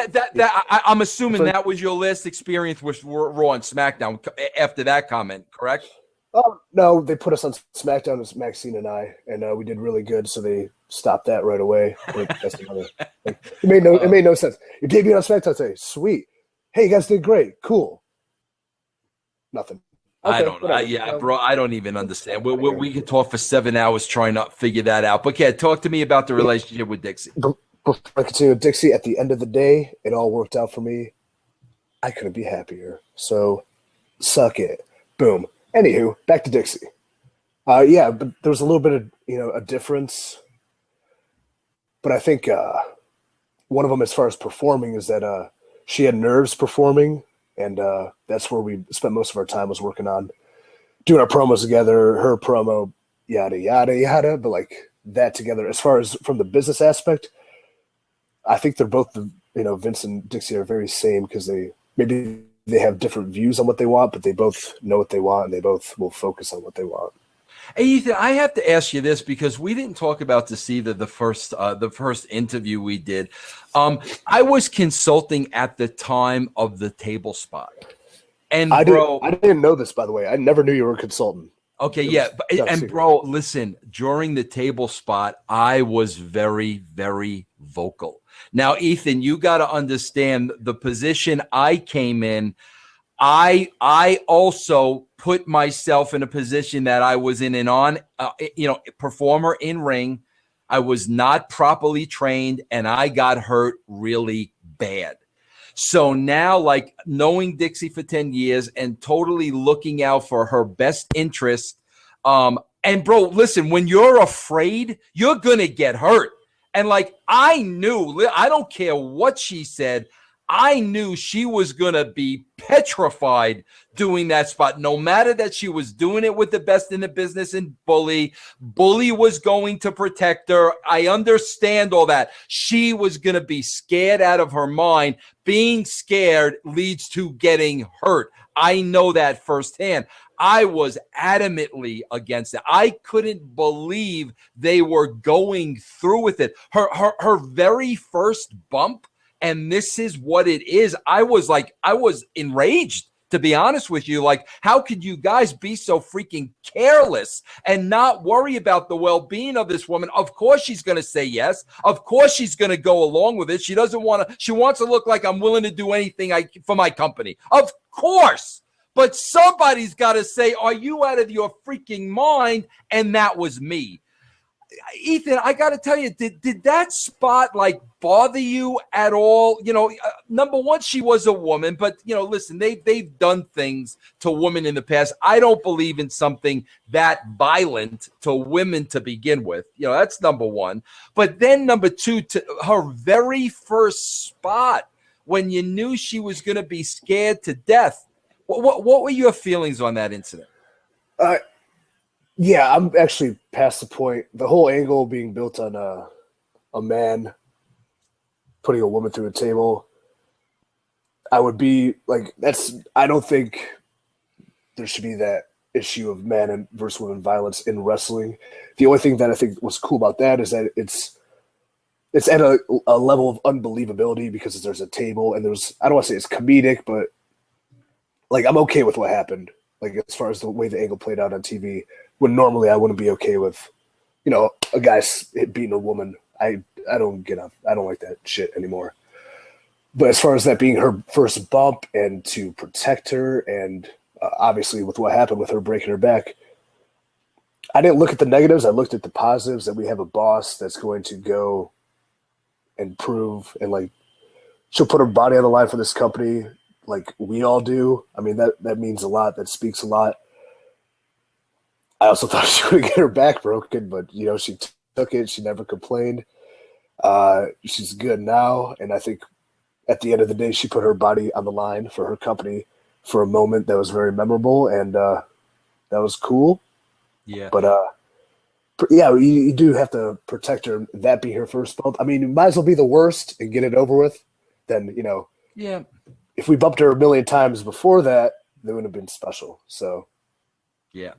I'm assuming that was your last experience with Raw and SmackDown after that comment, correct? Oh no, they put us on SmackDown as Maxine and I, and we did really good, so they stopped that right away. That's another, like, it made no sense. Your debut on SmackDown today, sweet. Hey, you guys did great, cool. Nothing. Okay, I don't know. Bro, I don't even understand. We could talk for 7 hours trying to figure that out. But yeah, talk to me about the relationship with Dixie. Before I continue with Dixie, at the end of the day, it all worked out for me. I couldn't be happier. So, suck it. Boom. Anywho, back to Dixie. Yeah, but there was a little bit of a difference. But I think one of them, as far as performing, is that she had nerves performing. And that's where we spent most of our time, was working on doing our promos together, her promo, yada, yada, yada. But like that together, as far as from the business aspect, I think they're both, Vince and Dixie are very same, because maybe they have different views on what they want, but they both know what they want, and they both will focus on what they want. Hey, Ethan, I have to ask you this, because we didn't talk about this either the first interview we did. I was consulting at the time of the table spot. And I didn't know this, by the way. I never knew you were a consultant. Okay, yeah. And bro, listen, during the table spot, I was very, very vocal. Now, Ethan, you got to understand the position I came in. I also put myself in a position that I was in an performer in ring. I was not properly trained, and I got hurt really bad. So now, like, knowing Dixie for 10 years and totally looking out for her best interest. And bro, listen, when you're afraid, you're going to get hurt. And like, I knew, I don't care what she said, I knew she was going to be petrified doing that spot, no matter that she was doing it with the best in the business and Bully. Bully was going to protect her. I understand all that. She was going to be scared out of her mind. Being scared leads to getting hurt. I know that firsthand. I was adamantly against it. I couldn't believe they were going through with it. Her very first bump, and this is what it is. I was enraged, to be honest with you. Like, how could you guys be so freaking careless and not worry about the well-being of this woman? Of course she's going to say yes. Of course she's going to go along with it. She wants to look like I'm willing to do anything for my company. Of course. But somebody's got to say, are you out of your freaking mind? And that was me. Ethan, I got to tell you, did that spot like bother you at all? Number one, she was a woman, but listen, they've done things to women in the past. I don't believe in something that violent to women to begin with. That's number one. But then number two, to her very first spot, when you knew she was going to be scared to death. What were your feelings on that incident? Yeah, I'm actually past the point. The whole angle being built on a man putting a woman through a table, I would be like, I don't think there should be that issue of man versus woman violence in wrestling. The only thing that I think was cool about that is that it's at a level of unbelievability, because there's a table and I don't want to say it's comedic, but like, I'm okay with what happened. Like, as far as the way the angle played out on TV, when normally I wouldn't be okay with, a guy beating a woman. I don't like that shit anymore. But as far as that being her first bump and to protect her and obviously with what happened with her breaking her back. I didn't look at the negatives. I looked at the positives, that we have a boss that's going to go and prove, and like, she'll put her body on the line for this company like we all do. I mean, that means a lot. That speaks a lot. I also thought she would get her back broken, but, you know, she took it. She never complained. She's good now. And I think at the end of the day, she put her body on the line for her company for a moment that was very memorable. And that was cool. Yeah. But yeah, you do have to protect her. That be her first bump. I mean, it might as well be the worst and get it over with. Then, you know, Yeah. if we bumped her a million times before that, that would have been special. So, yeah.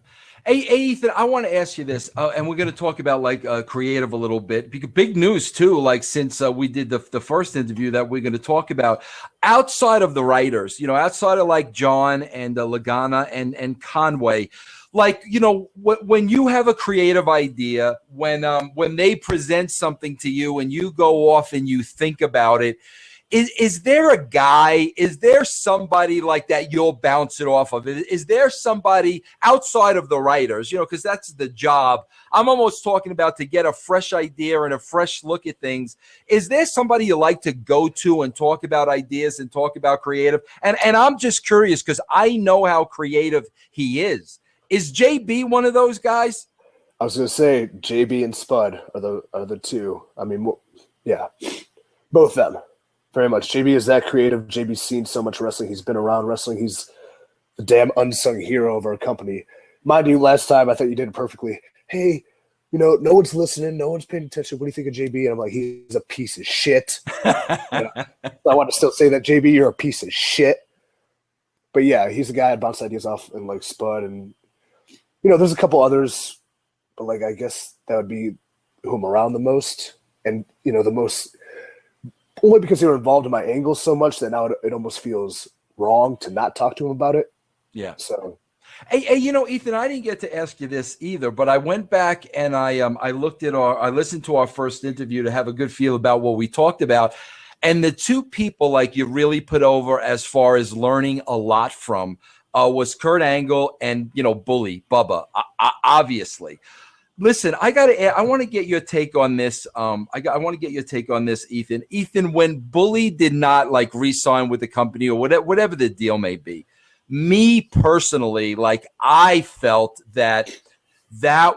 Hey, Ethan, I want to ask you this, and we're going to talk about like creative a little bit. Because big news too, like since we did the first interview that we're going to talk about, outside of the writers, you know, outside of like John and Lagana and Conway, like, you know, when you have a creative idea, when they present something to you and you go off and you think about it, is there a guy, is there somebody like that you'll bounce it off of? Is there somebody outside of the writers, you know, because that's the job. I'm almost talking about to get a fresh idea and a fresh look at things. Is there somebody you like to go to and talk about ideas and talk about creative? And I'm just curious because I know how creative he is. Is JB one of those guys? I was going to say JB and Spud are the two. I mean, yeah, both them. Very much. JB is that creative. JB's seen so much wrestling. He's been around wrestling. He's the damn unsung hero of our company. Mind you, last time I thought you did it perfectly. Hey, you know, no one's listening. No one's paying attention. What do you think of JB? And I'm like, he's a piece of shit. I want to still say that, JB, you're a piece of shit. But yeah, he's the guy that bounced ideas off, and like Spud, and you know, there's a couple others, but like I guess that would be who I'm around the most, and you know, the most. Only because they were involved in my angles so much that now it almost feels wrong to not talk to him about it. Yeah. So, hey, you know, Ethan, I didn't get to ask you this either, but I went back and I listened to our first interview to have a good feel about what we talked about, and the two people like you really put over as far as learning a lot from was Kurt Angle and, you know, Bully Bubba, obviously. Listen, I want to get your take on this. I want to get your take on this, Ethan. Ethan, when Bully did not like re-sign with the company or whatever the deal may be, me personally, like I felt that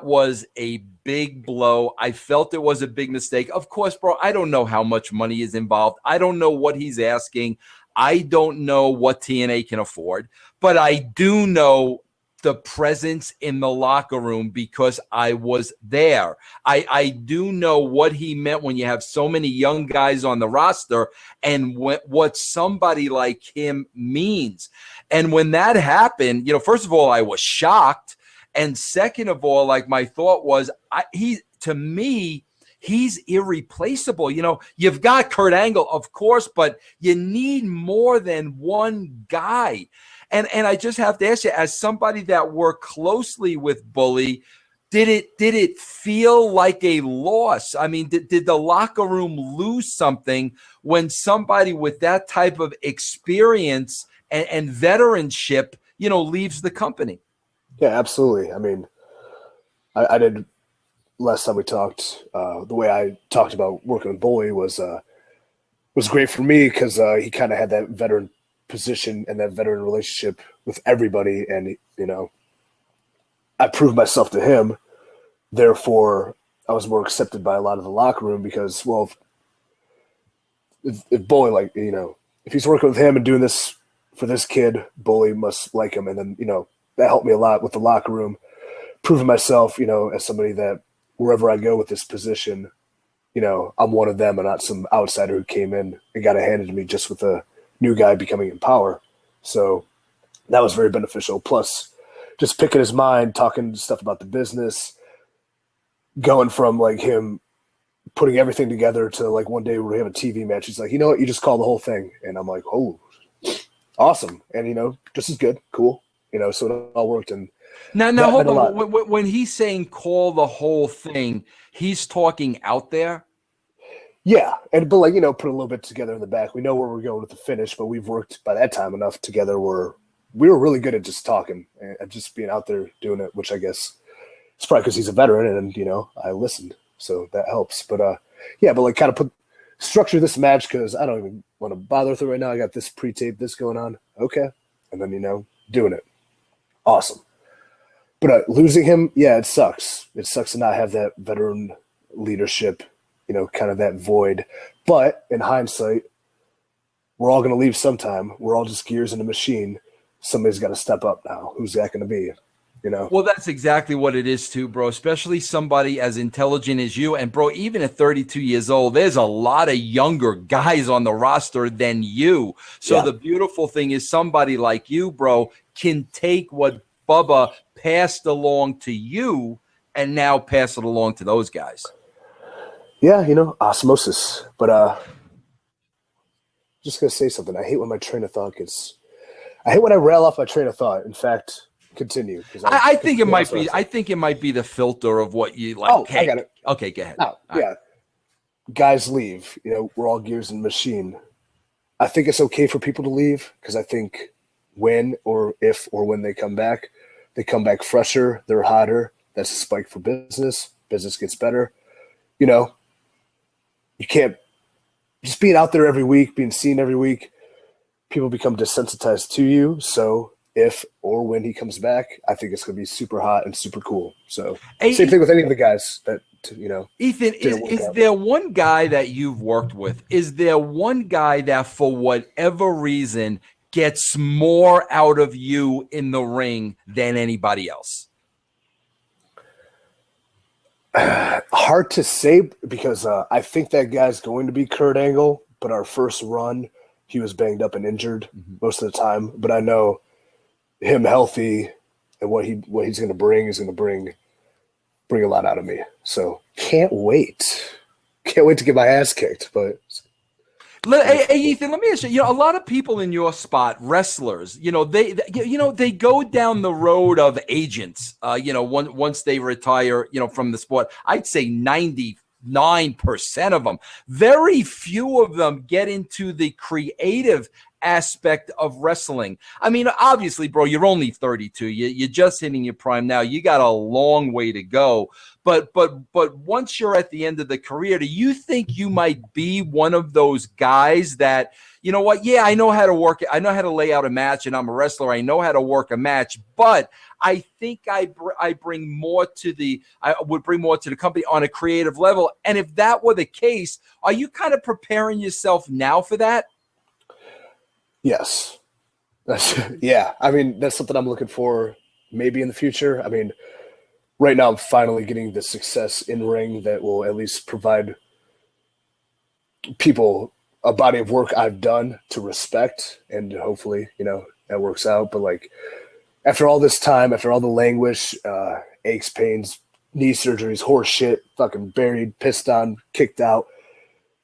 was a big blow. I felt it was a big mistake. Of course, bro, I don't know how much money is involved. I don't know what he's asking. I don't know what TNA can afford, but I do know the presence in the locker room because I was there. I do know what he meant when you have so many young guys on the roster and what somebody like him means. And when that happened, you know, first of all, I was shocked. And second of all, like my thought was, to me, he's irreplaceable. You know, you've got Kurt Angle, of course, but you need more than one guy. And I just have to ask you, as somebody that worked closely with Bully, did it feel like a loss? I mean, did the locker room lose something when somebody with that type of experience and veteranship, you know, leaves the company? Yeah, absolutely. I mean, I did last time we talked. The way I talked about working with Bully was great for me because he kind of had that veteran position and that veteran relationship with everybody, and you know, I proved myself to him. Therefore, I was more accepted by a lot of the locker room because, well, if Bully, like, you know, if he's working with him and doing this for this kid, Bully must like him, and then, you know, that helped me a lot with the locker room, proving myself, you know, as somebody that wherever I go with this position, you know, I'm one of them and not some outsider who came in and got it handed to me just with a new guy becoming in power. So that was very beneficial. Plus, just picking his mind, talking stuff about the business, going from like him putting everything together to like one day we have a TV match. He's like, you know what, you just call the whole thing. And I'm like, oh, awesome. And, you know, just as good. Cool. You know, so it all worked. And now hold on. When he's saying call the whole thing, he's talking out there. Yeah, but like, you know, put a little bit together in the back. We know where we're going with the finish, but we've worked by that time enough together where we were really good at just talking and just being out there doing it, which I guess it's probably because he's a veteran and, you know, I listened. So that helps. But, yeah, but like kind of structure this match because I don't even want to bother with it right now. I got this pre-tape, this going on. Okay. And then, you know, doing it. Awesome. But losing him, yeah, it sucks. It sucks to not have that veteran leadership, you know, kind of that void. But in hindsight, we're all going to leave sometime. We're all just gears in a machine. Somebody's got to step up now. Who's that going to be? You know? Well, that's exactly what it is too, bro, especially somebody as intelligent as you. And, bro, even at 32 years old, there's a lot of younger guys on the roster than you. So the beautiful thing is somebody like you, bro, can take what Bubba passed along to you and now pass it along to those guys. Yeah, you know, osmosis. But just going to say something. I hate when my train of thought gets – I hate when I rail off my train of thought. In fact – continue. I think it might be. I think it might be the filter of what you like. Oh, I got it. Okay, go ahead. Oh, yeah, right. Guys leave. You know, we're all gears in the machine. I think it's okay for people to leave because I think when or if or when they come back fresher. They're hotter. That's a spike for business. Business gets better. You know, you can't just being out there every week, being seen every week. People become desensitized to you. So if or when he comes back, I think it's going to be super hot and super cool. So same thing with any of the guys that, you know. Ethan, is there one guy that you've worked with? Is there one guy that for whatever reason gets more out of you in the ring than anybody else? Hard to say because I think that guy's going to be Kurt Angle, but our first run, he was banged up and injured most of the time. But I know him healthy and what he's going to bring is going to bring a lot out of me. So can't wait to get my ass kicked. But hey, Ethan, let me ask you. You know, a lot of people in your spot, wrestlers, you know, they go down the road of agents. You know, once they retire, you know, from the sport, I'd say 99% of them. Very few of them get into the creative aspect of wrestling. I mean, obviously, bro, you're only 32. You're just hitting your prime now. You got a long way to go. But once you're at the end of the career, do you think you might be one of those guys that, you know what? Yeah, I know how to work it. I know how to lay out a match, and I'm a wrestler. I know how to work a match, but I think I would bring more to the company on a creative level. And if that were the case, are you kind of preparing yourself now for that? Yes. Yeah. I mean, that's something I'm looking for maybe in the future. I mean, right now I'm finally getting the success in ring that will at least provide people a body of work I've done to respect, and hopefully, you know, that works out. But like after all this time, after all the languish, aches, pains, knee surgeries, horse shit, fucking buried, pissed on, kicked out,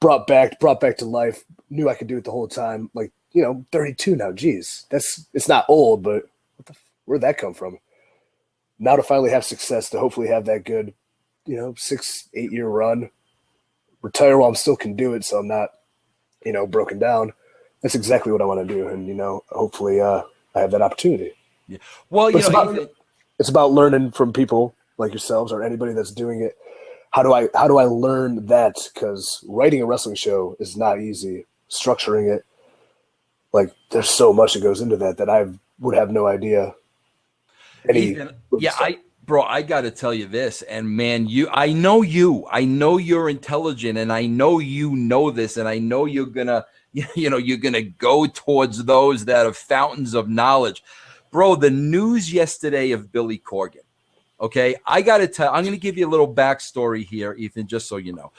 brought back to life, knew I could do it the whole time. Like, you know, 32 now. Geez, it's not old, but where'd that come from? Now to finally have success, to hopefully have that good, you know, 6-8 year run, retire while I'm still can do it, so I'm not, you know, broken down. That's exactly what I want to do, and you know, hopefully, I have that opportunity. Yeah. Well, you know, it's about learning from people like yourselves or anybody that's doing it. How do I learn that? Because writing a wrestling show is not easy. Structuring it. Like, there's so much that goes into that I would have no idea. Ethan, yeah, I got to tell you this, and man, I know you're intelligent, and I know you know this, and I know you're gonna go towards those that are fountains of knowledge, bro. The news yesterday of Billy Corgan. Okay, I got to tell. I'm going to give you a little backstory here, Ethan, just so you know.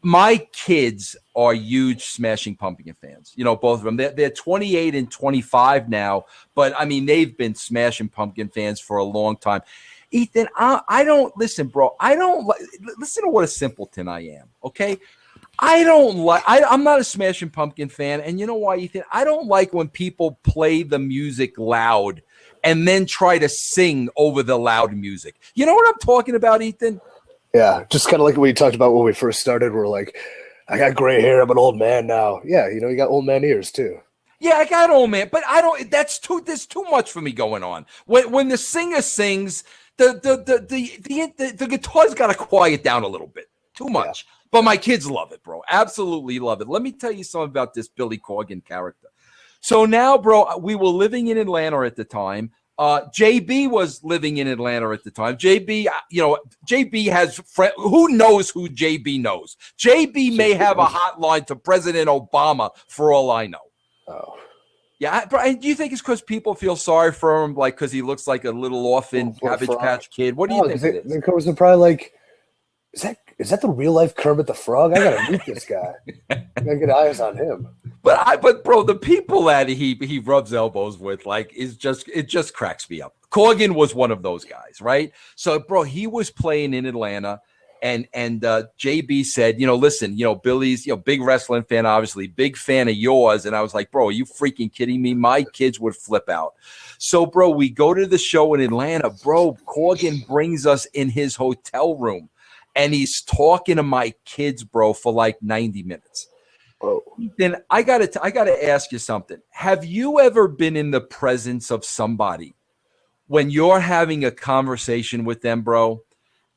My kids are huge Smashing Pumpkin fans. You know, both of them. They're 28 and 25 now, but I mean, they've been Smashing Pumpkin fans for a long time. Ethan, I don't listen, bro. I don't listen to what a simpleton I am. Okay, I'm not a Smashing Pumpkin fan, and you know why, Ethan? I don't like when people play the music loud and then try to sing over the loud music. You know what I'm talking about, Ethan? Yeah, just kind of like what we talked about when we first started. We're like, I got gray hair. I'm an old man now. Yeah, you know, you got old man ears too. Yeah, I don't, man. But I don't. There's too much for me going on. When the singer sings, the guitar's got to quiet down a little bit. Too much. Yeah. But my kids love it, bro. Absolutely love it. Let me tell you something about this Billy Corgan character. So now, bro, we were living in Atlanta at the time. JB was living in Atlanta at the time. JB, JB has friends. Who knows who JB knows? JB may have a hotline to President Obama for all I know. Oh. Yeah, Brian, do you think it's because people feel sorry for him, like because he looks like a little orphan Cabbage Patch Kid? What do you think it is? They're probably like, is that the real life Kermit the Frog? I gotta meet this guy. I gotta get eyes on him. But bro, the people that he rubs elbows with, like, it just cracks me up. Corgan was one of those guys, right? So, bro, he was playing in Atlanta. And JB said, listen, Billy's, big wrestling fan, obviously, big fan of yours. And I was like, bro, are you freaking kidding me? My kids would flip out. So, bro, we go to the show in Atlanta. Bro, Corgan brings us in his hotel room, and he's talking to my kids, bro, for like 90 minutes. Oh. Then I gotta ask you something. Have you ever been in the presence of somebody when you're having a conversation with them, bro?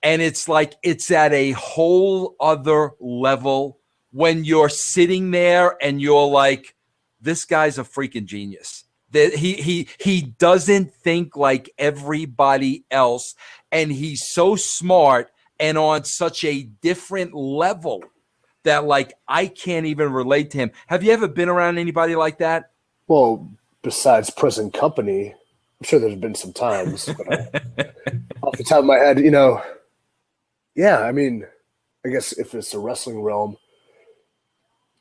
And it's like it's at a whole other level when you're sitting there and you're like, this guy's a freaking genius. That he doesn't think like everybody else, and he's so smart and on such a different level that, like, I can't even relate to him. Have you ever been around anybody like that? Well, besides present company, I'm sure there's been some times, but off the top of my head, yeah, I mean, I guess if it's a wrestling realm,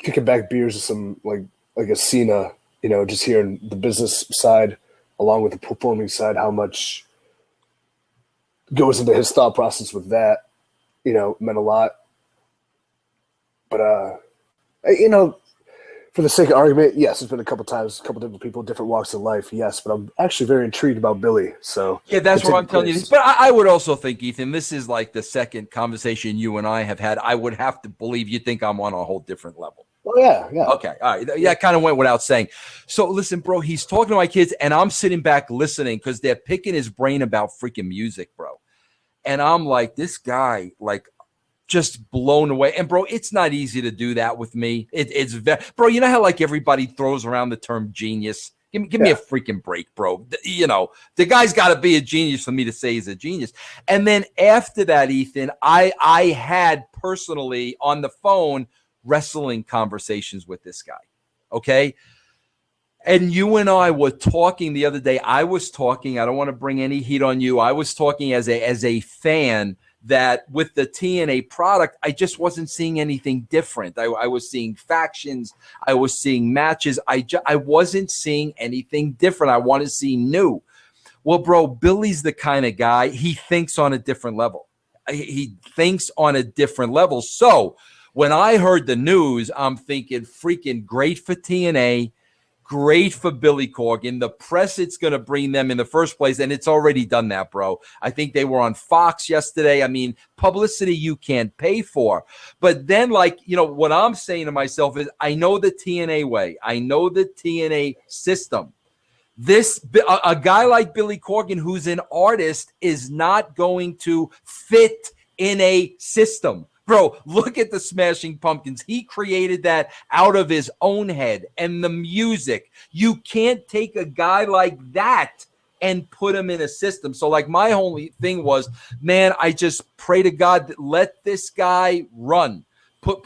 kicking back beers with some like a Cena, just hearing the business side along with the performing side, how much goes into his thought process with that, meant a lot. But for the sake of argument, yes, it's been a couple times, a couple different people, different walks of life, yes. But I'm actually very intrigued about Billy. So yeah, that's what I'm telling you. But I would also think, Ethan, this is like the second conversation you and I have had. I would have to believe you think I'm on a whole different level. Oh yeah. Okay, all right. Yeah, kind of went without saying. So listen, bro, he's talking to my kids, and I'm sitting back listening because they're picking his brain about freaking music, bro. And I'm like, this guy, like, just blown away. And bro, it's not easy to do that with me. It's bro, you know how like everybody throws around the term genius? Give me a freaking break, bro. The guy's got to be a genius for me to say he's a genius. And then after that, Ethan, I had personally on the phone wrestling conversations with this guy. Okay. And you and I were talking the other day. I was talking, I don't want to bring any heat on you. I was talking as a fan that with the TNA product, I just wasn't seeing anything different. I was seeing factions. I was seeing matches. I wasn't seeing anything different. I want to see new. Well, bro, Billy's the kind of guy, he thinks on a different level. He thinks on a different level. So when I heard the news, I'm thinking freaking great for TNA. Great for Billy Corgan. The press it's going to bring them in the first place, and it's already done that, bro. I think they were on Fox yesterday. I mean, publicity you can't pay for. But then, like, what I'm saying to myself is I know the TNA way. I know the TNA system. A guy like Billy Corgan, who's an artist, is not going to fit in a system. Bro, look at the Smashing Pumpkins. He created that out of his own head, and the music. You can't take a guy like that and put him in a system. So like my only thing was, man, I just pray to God that let this guy run. Put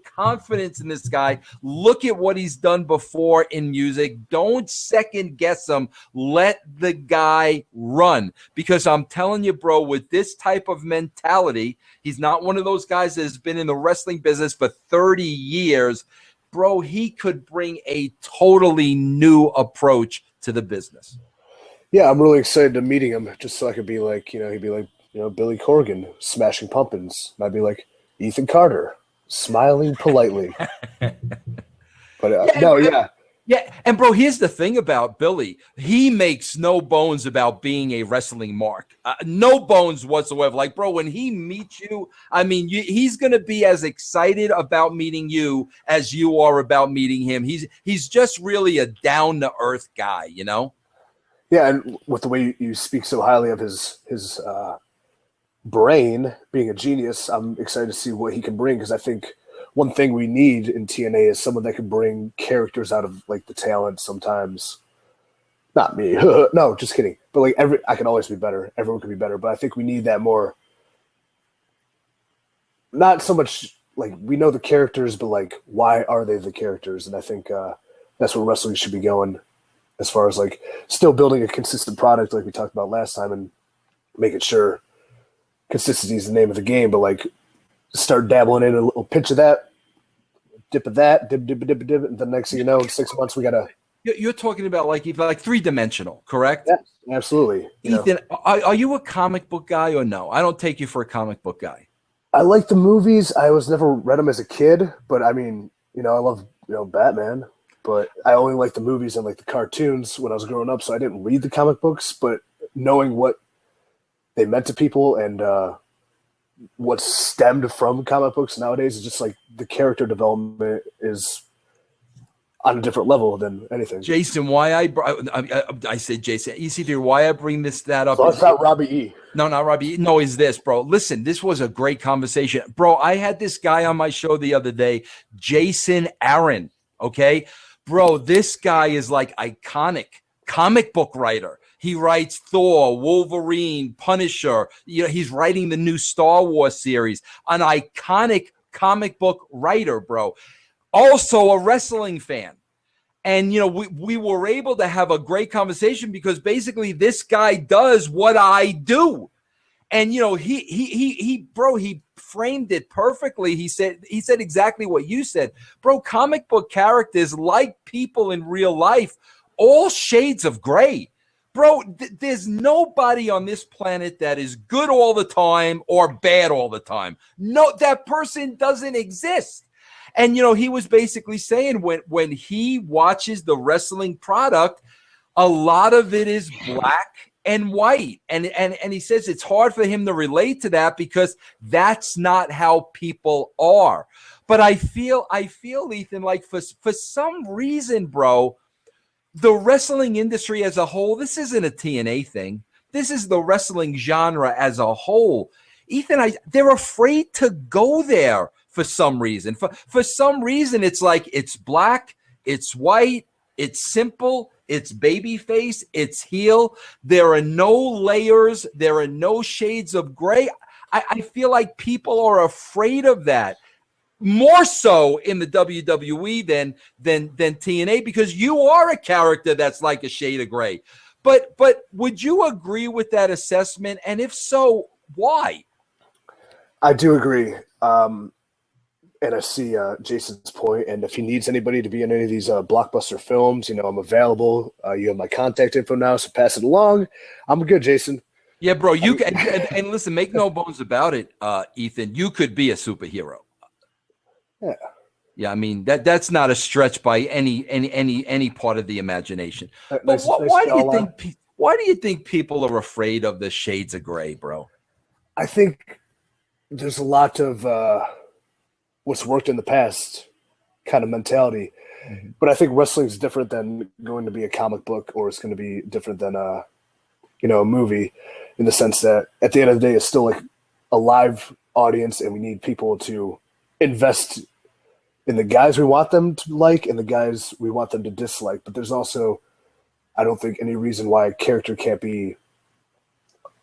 confidence in this guy. Look at what he's done before in music. Don't second guess him. Let the guy run. Because I'm telling you, bro, with this type of mentality, he's not one of those guys that has been in the wrestling business for 30 years. Bro, he could bring a totally new approach to the business. Yeah, I'm really excited to meeting him just so I could be like, he'd be like, Billy Corgan, Smashing Pumpkins. And I'd be like, Ethan Carter, smiling politely. But Yeah, and bro, here's the thing about Billy. He makes no bones about being a wrestling mark. No bones whatsoever. Like, bro, when he meets you, I mean, he's going to be as excited about meeting you as you are about meeting him. He's just really a down to earth guy, you know? Yeah, and with the way you speak so highly of his brain being a genius, I'm excited to see what he can bring because I think one thing we need in TNA is someone that can bring characters out of like the talent sometimes. Not me. No, just kidding. But like I can always be better. Everyone can be better. But I think we need that more. Not so much like we know the characters, but like why are they the characters? And I think that's where wrestling should be going, as far as like still building a consistent product, like we talked about last time, and making sure consistency is the name of the game. But like start dabbling in a little pinch of that, dip of that, dip, and the next thing you know, in 6 months we gotta. You're talking about like 3-dimensional, correct? Yes, absolutely. Ethan, are you a comic book guy or no? I don't take you for a comic book guy. I like the movies. I was never read them as a kid, but I mean, I love Batman, but I only liked the movies and like the cartoons when I was growing up. So I didn't read the comic books, but knowing what they meant to people and what stemmed from comic books nowadays is just like the character development is on a different level than anything. Jason, why I said Jason, EC3, why I bring that up. So it's not Robbie E. No, not Robbie E. No, is this, bro. Listen, this was a great conversation. Bro, I had this guy on my show the other day, Jason Aaron, okay? Bro, this guy is like iconic comic book writer. He writes Thor, Wolverine, Punisher. He's writing the new Star Wars series. An iconic comic book writer, bro. Also a wrestling fan. And, we were able to have a great conversation because basically this guy does what I do. And, he framed it perfectly. He said exactly what you said. Bro, comic book characters, like people in real life, all shades of gray. Bro, there's nobody on this planet that is good all the time or bad all the time. No, that person doesn't exist. And, he was basically saying when he watches the wrestling product, a lot of it is black and white. And he says it's hard for him to relate to that because that's not how people are. But I feel Ethan, like for some reason, bro, the wrestling industry as a whole, this isn't a TNA thing. This is the wrestling genre as a whole. Ethan, they're afraid to go there for some reason. For some reason, it's like it's black, it's white, it's simple, it's babyface, it's heel. There are no layers. There are no shades of gray. I feel like people are afraid of that. More so in the WWE than TNA because you are a character that's like a shade of gray. But would you agree with that assessment? And if so, why? I do agree. And I see Jason's point. And if he needs anybody to be in any of these blockbuster films, I'm available. You have my contact info now, so pass it along. I'm good, Jason. Yeah, bro. You can, and listen, make no bones about it, Ethan. You could be a superhero. Yeah. I mean that's not a stretch by any part of the imagination. But why do you think people are afraid of the shades of gray, bro? I think there's a lot of what's worked in the past kind of mentality, but I think wrestling is different than going to be a comic book, or it's going to be different than a movie, in the sense that at the end of the day, it's still like a live audience, and we need people to invest in the guys we want them to like and the guys we want them to dislike. But there's also, I don't think, any reason why a character can't be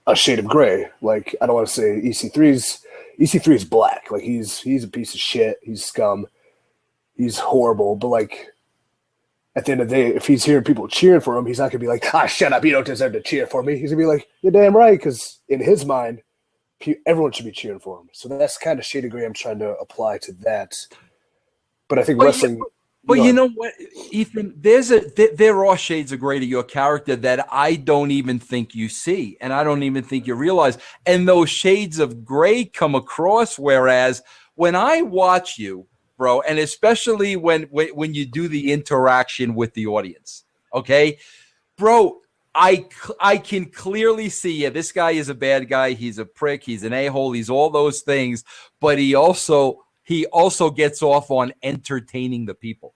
a shade of gray. Like, I don't want to say EC3 is black. Like, he's a piece of shit. He's scum. He's horrible. But like, at the end of the day, if he's hearing people cheering for him, he's not gonna be like, shut up, you don't deserve to cheer for me. He's gonna be like, you're damn right, because in his mind, everyone should be cheering for him. So that's kind of shade of gray I'm trying to apply to that. But I think wrestling. But you know what, Ethan? There are shades of gray to your character that I don't even think you see, and I don't even think you realize. And those shades of gray come across. Whereas when I watch you, bro, and especially when you do the interaction with the audience. Okay, bro, I can clearly see, yeah, this guy is a bad guy. He's a prick. He's an a-hole. He's all those things, but he also gets off on entertaining the people.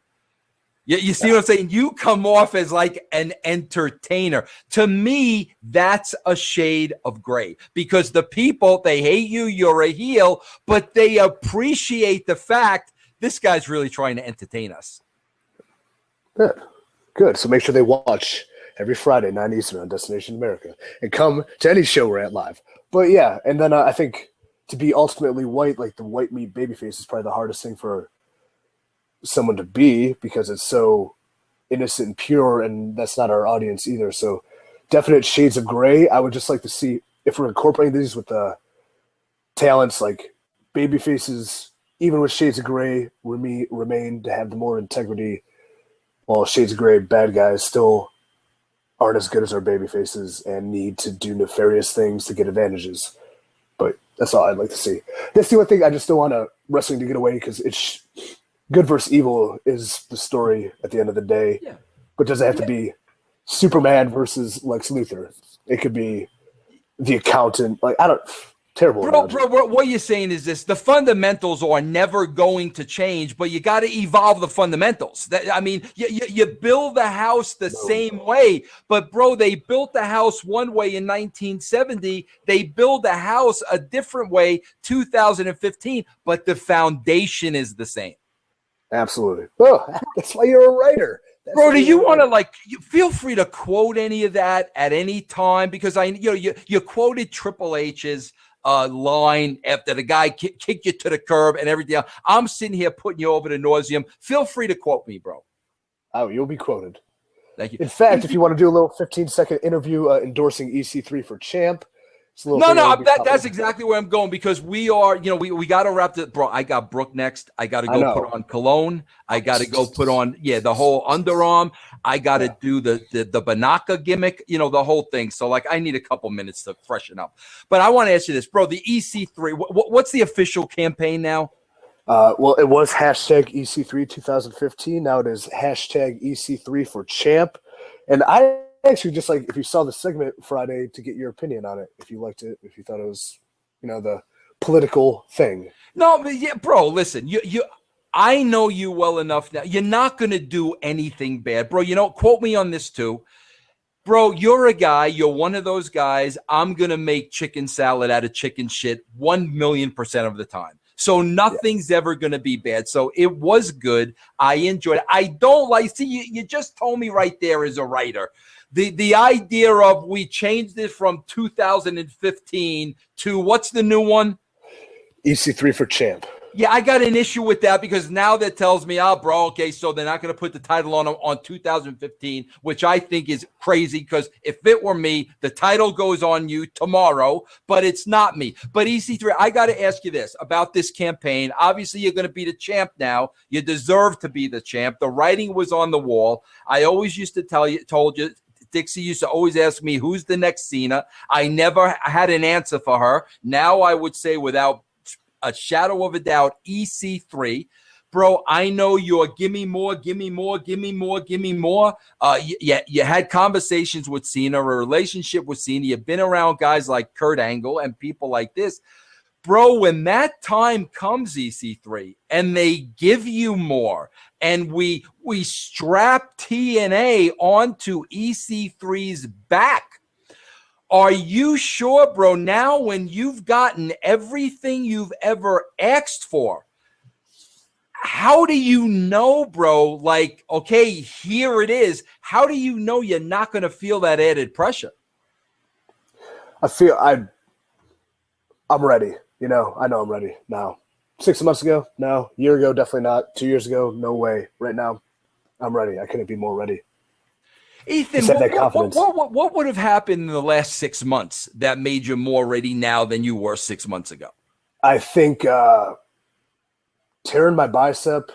You see what I'm saying? You come off as like an entertainer. To me, that's a shade of gray, because the people, they hate you, you're a heel, but they appreciate the fact this guy's really trying to entertain us. Good. So make sure they watch every Friday, 9 Eastern on Destination America, and come to any show we're at live. But yeah, and then I think to be ultimately white, like the white meat babyface, is probably the hardest thing for someone to be, because it's so innocent and pure, and that's not our audience either. So definite shades of gray. I would just like to see if we're incorporating these with the talents, like baby faces, even with shades of gray, remain to have the more integrity, while shades of gray bad guys still aren't as good as our baby faces and need to do nefarious things to get advantages. But that's all I'd like to see. That's the one thing I just don't want wrestling to get away, because it's good versus evil is the story at the end of the day. Yeah. But does it have to be Superman versus Lex Luthor? It could be the accountant. Like, I don't. Terrible. Bro, what you're saying is this: the fundamentals are never going to change, but you got to evolve the fundamentals. I mean, you build the house the same way, but bro, they built the house one way in 1970. They build the house a different way 2015, but the foundation is the same. Absolutely. Oh, that's why you're a writer. Bro, do you want to feel free to quote any of that at any time? Because you quoted Triple H's line after the guy kicked you to the curb and everything else. I'm sitting here putting you over the nauseum. Feel free to quote me, bro. Oh, you'll be quoted. Thank you. In fact, if you want to do a little 15-second interview endorsing EC3 for champ. That's exactly where I'm going, because we are, we got to wrap it, bro. I got Brooke next. I got to go put on cologne. I got to go put on, the whole underarm. I got to do the Banaka gimmick, the whole thing. So, like, I need a couple minutes to freshen up. But I want to ask you this, bro. The EC3, what's the official campaign now? Well, it was hashtag EC3 2015. Now it is hashtag EC3 for champ. And I actually just, like, if you saw the segment Friday, to get your opinion on it, if you liked it, if you thought it was, the political thing. No, but yeah, bro, listen, I know you well enough now. You're not going to do anything bad, bro. Quote me on this too. Bro, you're a guy, you're one of those guys. I'm going to make chicken salad out of chicken shit 1,000,000% of the time. So nothing's ever going to be bad. So it was good. I enjoyed it. I don't like, see, you just told me right there as a writer, the idea of we changed it from 2015 to what's the new one? EC3 for champ. Yeah, I got an issue with that, because now that tells me, bro, okay, so they're not going to put the title on 2015, which I think is crazy, because if it were me, the title goes on you tomorrow, but it's not me. But EC3, I got to ask you this about this campaign. Obviously, you're going to be the champ now. You deserve to be the champ. The writing was on the wall. I always used to told you, Dixie used to always ask me, who's the next Cena? I never had an answer for her. Now I would say, without a shadow of a doubt, EC3. Bro, I know you're give me more. You had conversations with Cena, a relationship with Cena. You've been around guys like Kurt Angle and people like this. Bro, when that time comes, EC3, and they give you more, and we strap TNA onto EC3's back, are you sure, bro, now when you've gotten everything you've ever asked for, how do you know, bro, like, okay, here it is. How do you know you're not going to feel that added pressure? I'm ready. I know I'm ready now. 6 months ago, no. A year ago, definitely not. 2 years ago, no way. Right now, I'm ready. I couldn't be more ready. Ethan, what would have happened in the last 6 months that made you more ready now than you were 6 months ago? I think tearing my bicep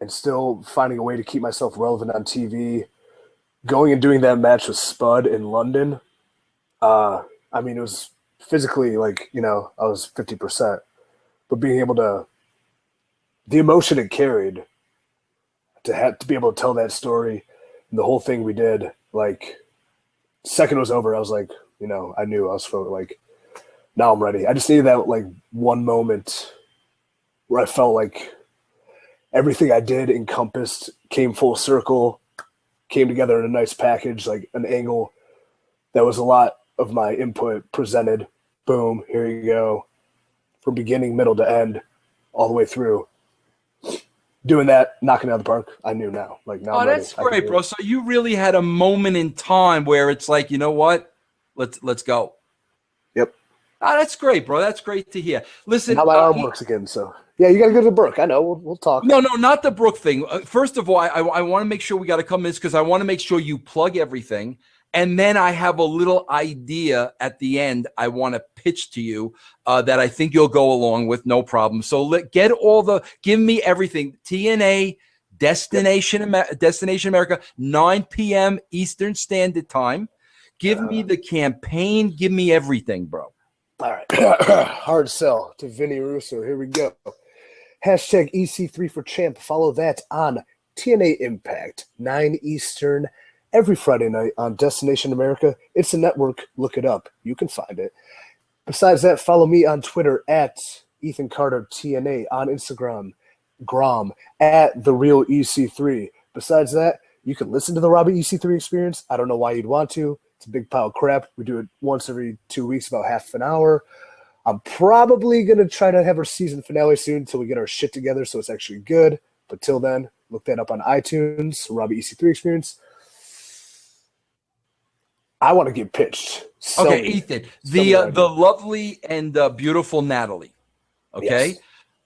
and still finding a way to keep myself relevant on TV, going and doing that match with Spud in London. It was physically, like, I was 50%, but being able to the emotion it carried to be able to tell that story and the whole thing we did, like, second it was over, I was like, I knew I was like, now I'm ready. I just needed that like one moment where I felt like everything I did encompassed, came full circle, came together in a nice package, like an angle that was a lot of my input presented. Boom, here you go. From beginning, middle to end, all the way through. Doing that, knocking it out of the park, I knew now. Like, now Oh, I'm ready. that's great, bro. So you really had a moment in time where it's like, you know what? Let's go. Yep. Oh, that's great, bro. That's great to hear. Listen, now my arm works again, so yeah, you got to go to the Brook. I know. We'll talk. No, not the Brook thing. First of all, I want to make sure we got to come in this because I want to make sure you plug everything. And then I have a little idea at the end I want to pitch to you that I think you'll go along with, no problem. So give me everything. TNA, Destination America, 9 p.m. Eastern Standard Time. Give me the campaign. Give me everything, bro. All right. Hard sell to Vinny Russo. Here we go. Hashtag EC3 for champ. Follow that on TNA Impact, 9 Eastern, every Friday night on Destination America. It's a network. Look it up. You can find it. Besides that, follow me on Twitter at Ethan Carter TNA, on Instagram, Grom, at The Real EC3. Besides that, you can listen to the Robbie EC3 Experience. I don't know why you'd want to. It's a big pile of crap. We do it once every 2 weeks, about half an hour. I'm probably going to try to have our season finale soon until we get our shit together so it's actually good. But till then, look that up on iTunes, Robbie EC3 Experience. I want to get pitched. Okay, Ethan, the lovely and beautiful Natalie. Okay, yes.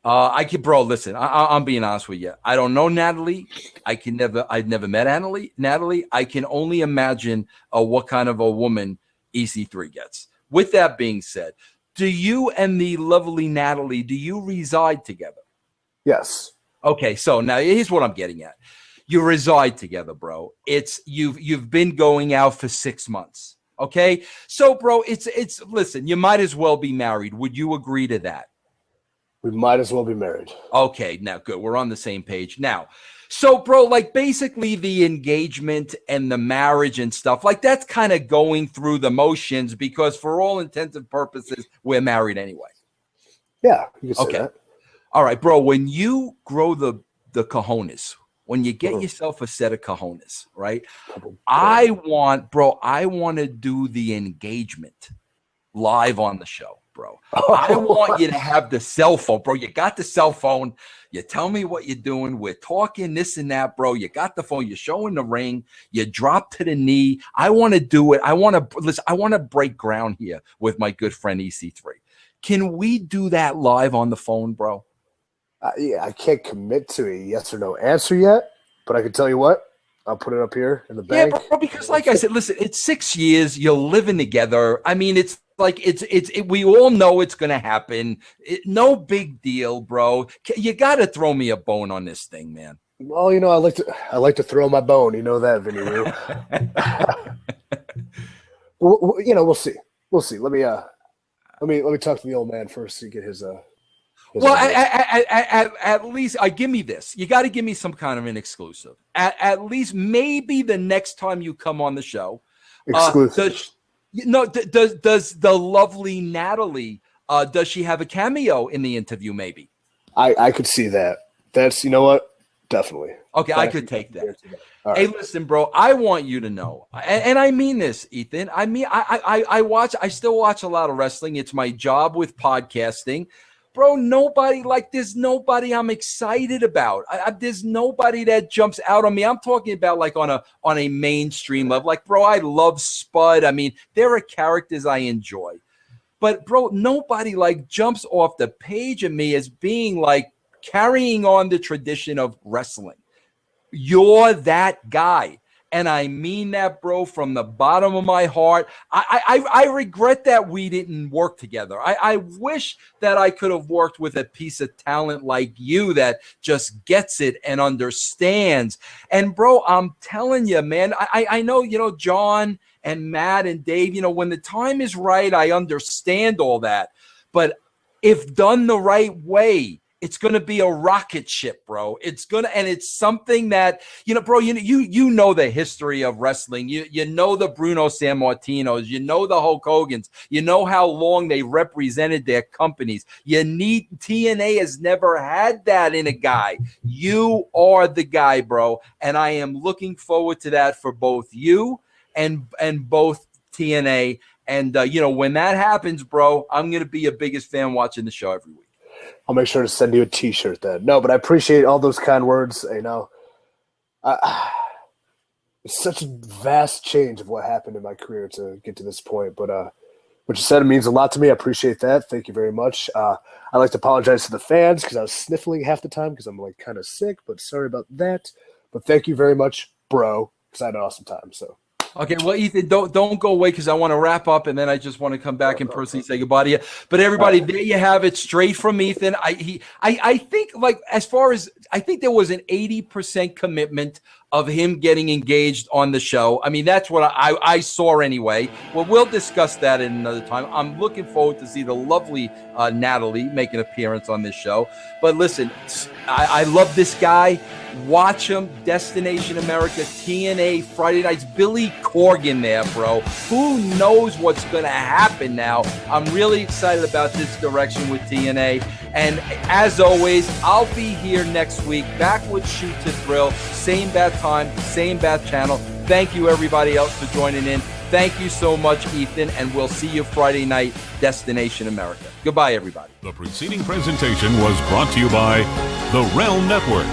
Listen, I'm being honest with you. I don't know Natalie. I've never met Natalie. I can only imagine what kind of a woman EC3 gets. With that being said, do you and the lovely Natalie, do you reside together? Yes. Okay, so now here's what I'm getting at. You reside together, bro. You've been going out for 6 months. Okay, so bro, it's listen. You might as well be married. Would you agree to that? We might as well be married. Okay, now good. We're on the same page now. So, bro, like basically the engagement and the marriage and stuff, like that's kind of going through the motions because for all intents and purposes, we're married anyway. Yeah, you can say that. All right, bro, when you grow the cojones, when you get yourself a set of cojones, right? I want to do the engagement live on the show, bro. I want you to have the cell phone, bro. You got the cell phone. You tell me what you're doing. We're talking this and that, bro. You got the phone. You're showing the ring. You drop to the knee. I want to do it. I want to break ground here with my good friend EC3. Can we do that live on the phone, bro? Yeah, I can't commit to a yes or no answer yet, but I can tell you what. I'll put it up here in the bank. Yeah, bro, because like I said, listen, it's 6 years. You're living together. I mean, it's like we all know it's going to happen. No big deal, bro. You got to throw me a bone on this thing, man. Well, I like to throw my bone. You know that, Vinny Roo. We'll see. We'll see. Let me talk to the old man first to get his well, at least give me this. You got to give me some kind of an exclusive. At least maybe the next time you come on the show. Exclusive. Does the lovely Natalie, does she have a cameo in the interview maybe? I could see that. That's, you know what? Definitely. Okay, I could take that. Right. Hey, listen, bro, I want you to know, and I mean this, Ethan. I mean, I still watch a lot of wrestling. It's my job with podcasting. Bro, there's nobody I'm excited about. There's nobody that jumps out on me. I'm talking about like on a mainstream level. Like, bro, I love Spud. I mean, there are characters I enjoy. But, bro, nobody like jumps off the page of me as being like carrying on the tradition of wrestling. You're that guy. And I mean that, bro, from the bottom of my heart. I regret that we didn't work together. I wish that I could have worked with a piece of talent like you that just gets it and understands. And, bro, I'm telling you, man, I know, John and Matt and Dave, when the time is right, I understand all that. But if done the right way, it's going to be a rocket ship, bro. And it's something that, bro, you know the history of wrestling. You know the Bruno Sammartinos, you know the Hulk Hogans, you know how long they represented their companies. TNA has never had that in a guy. You are the guy, bro. And I am looking forward to that for both you and both TNA. And, when that happens, bro, I'm going to be your biggest fan watching the show every week. I'll make sure to send you a T-shirt then. No, but I appreciate all those kind words. It's such a vast change of what happened in my career to get to this point. But what you said means a lot to me. I appreciate that. Thank you very much. I'd like to apologize to the fans because I was sniffling half the time because I'm kind of sick. But sorry about that. But thank you very much, bro, because I had an awesome time. So. Okay, well, Ethan, don't go away because I want to wrap up, and then I just want to come back and personally say goodbye to you. But everybody, there you have it, straight from Ethan. I think, I think there was an 80% commitment of him getting engaged on the show. I mean, that's what I saw anyway. Well, we'll discuss that in another time. I'm looking forward to see the lovely Natalie make an appearance on this show. But listen, I love this guy. Watch him. Destination America, TNA, Friday nights. Billy Corgan there, bro. Who knows what's going to happen now? I'm really excited about this direction with TNA. And as always, I'll be here next week, back with Shoot to Thrill. Same bat time, same bat channel. Thank you, everybody else, for joining in. Thank you so much, Ethan, and we'll see you Friday night, Destination America. Goodbye, everybody. The preceding presentation was brought to you by the Realm Network.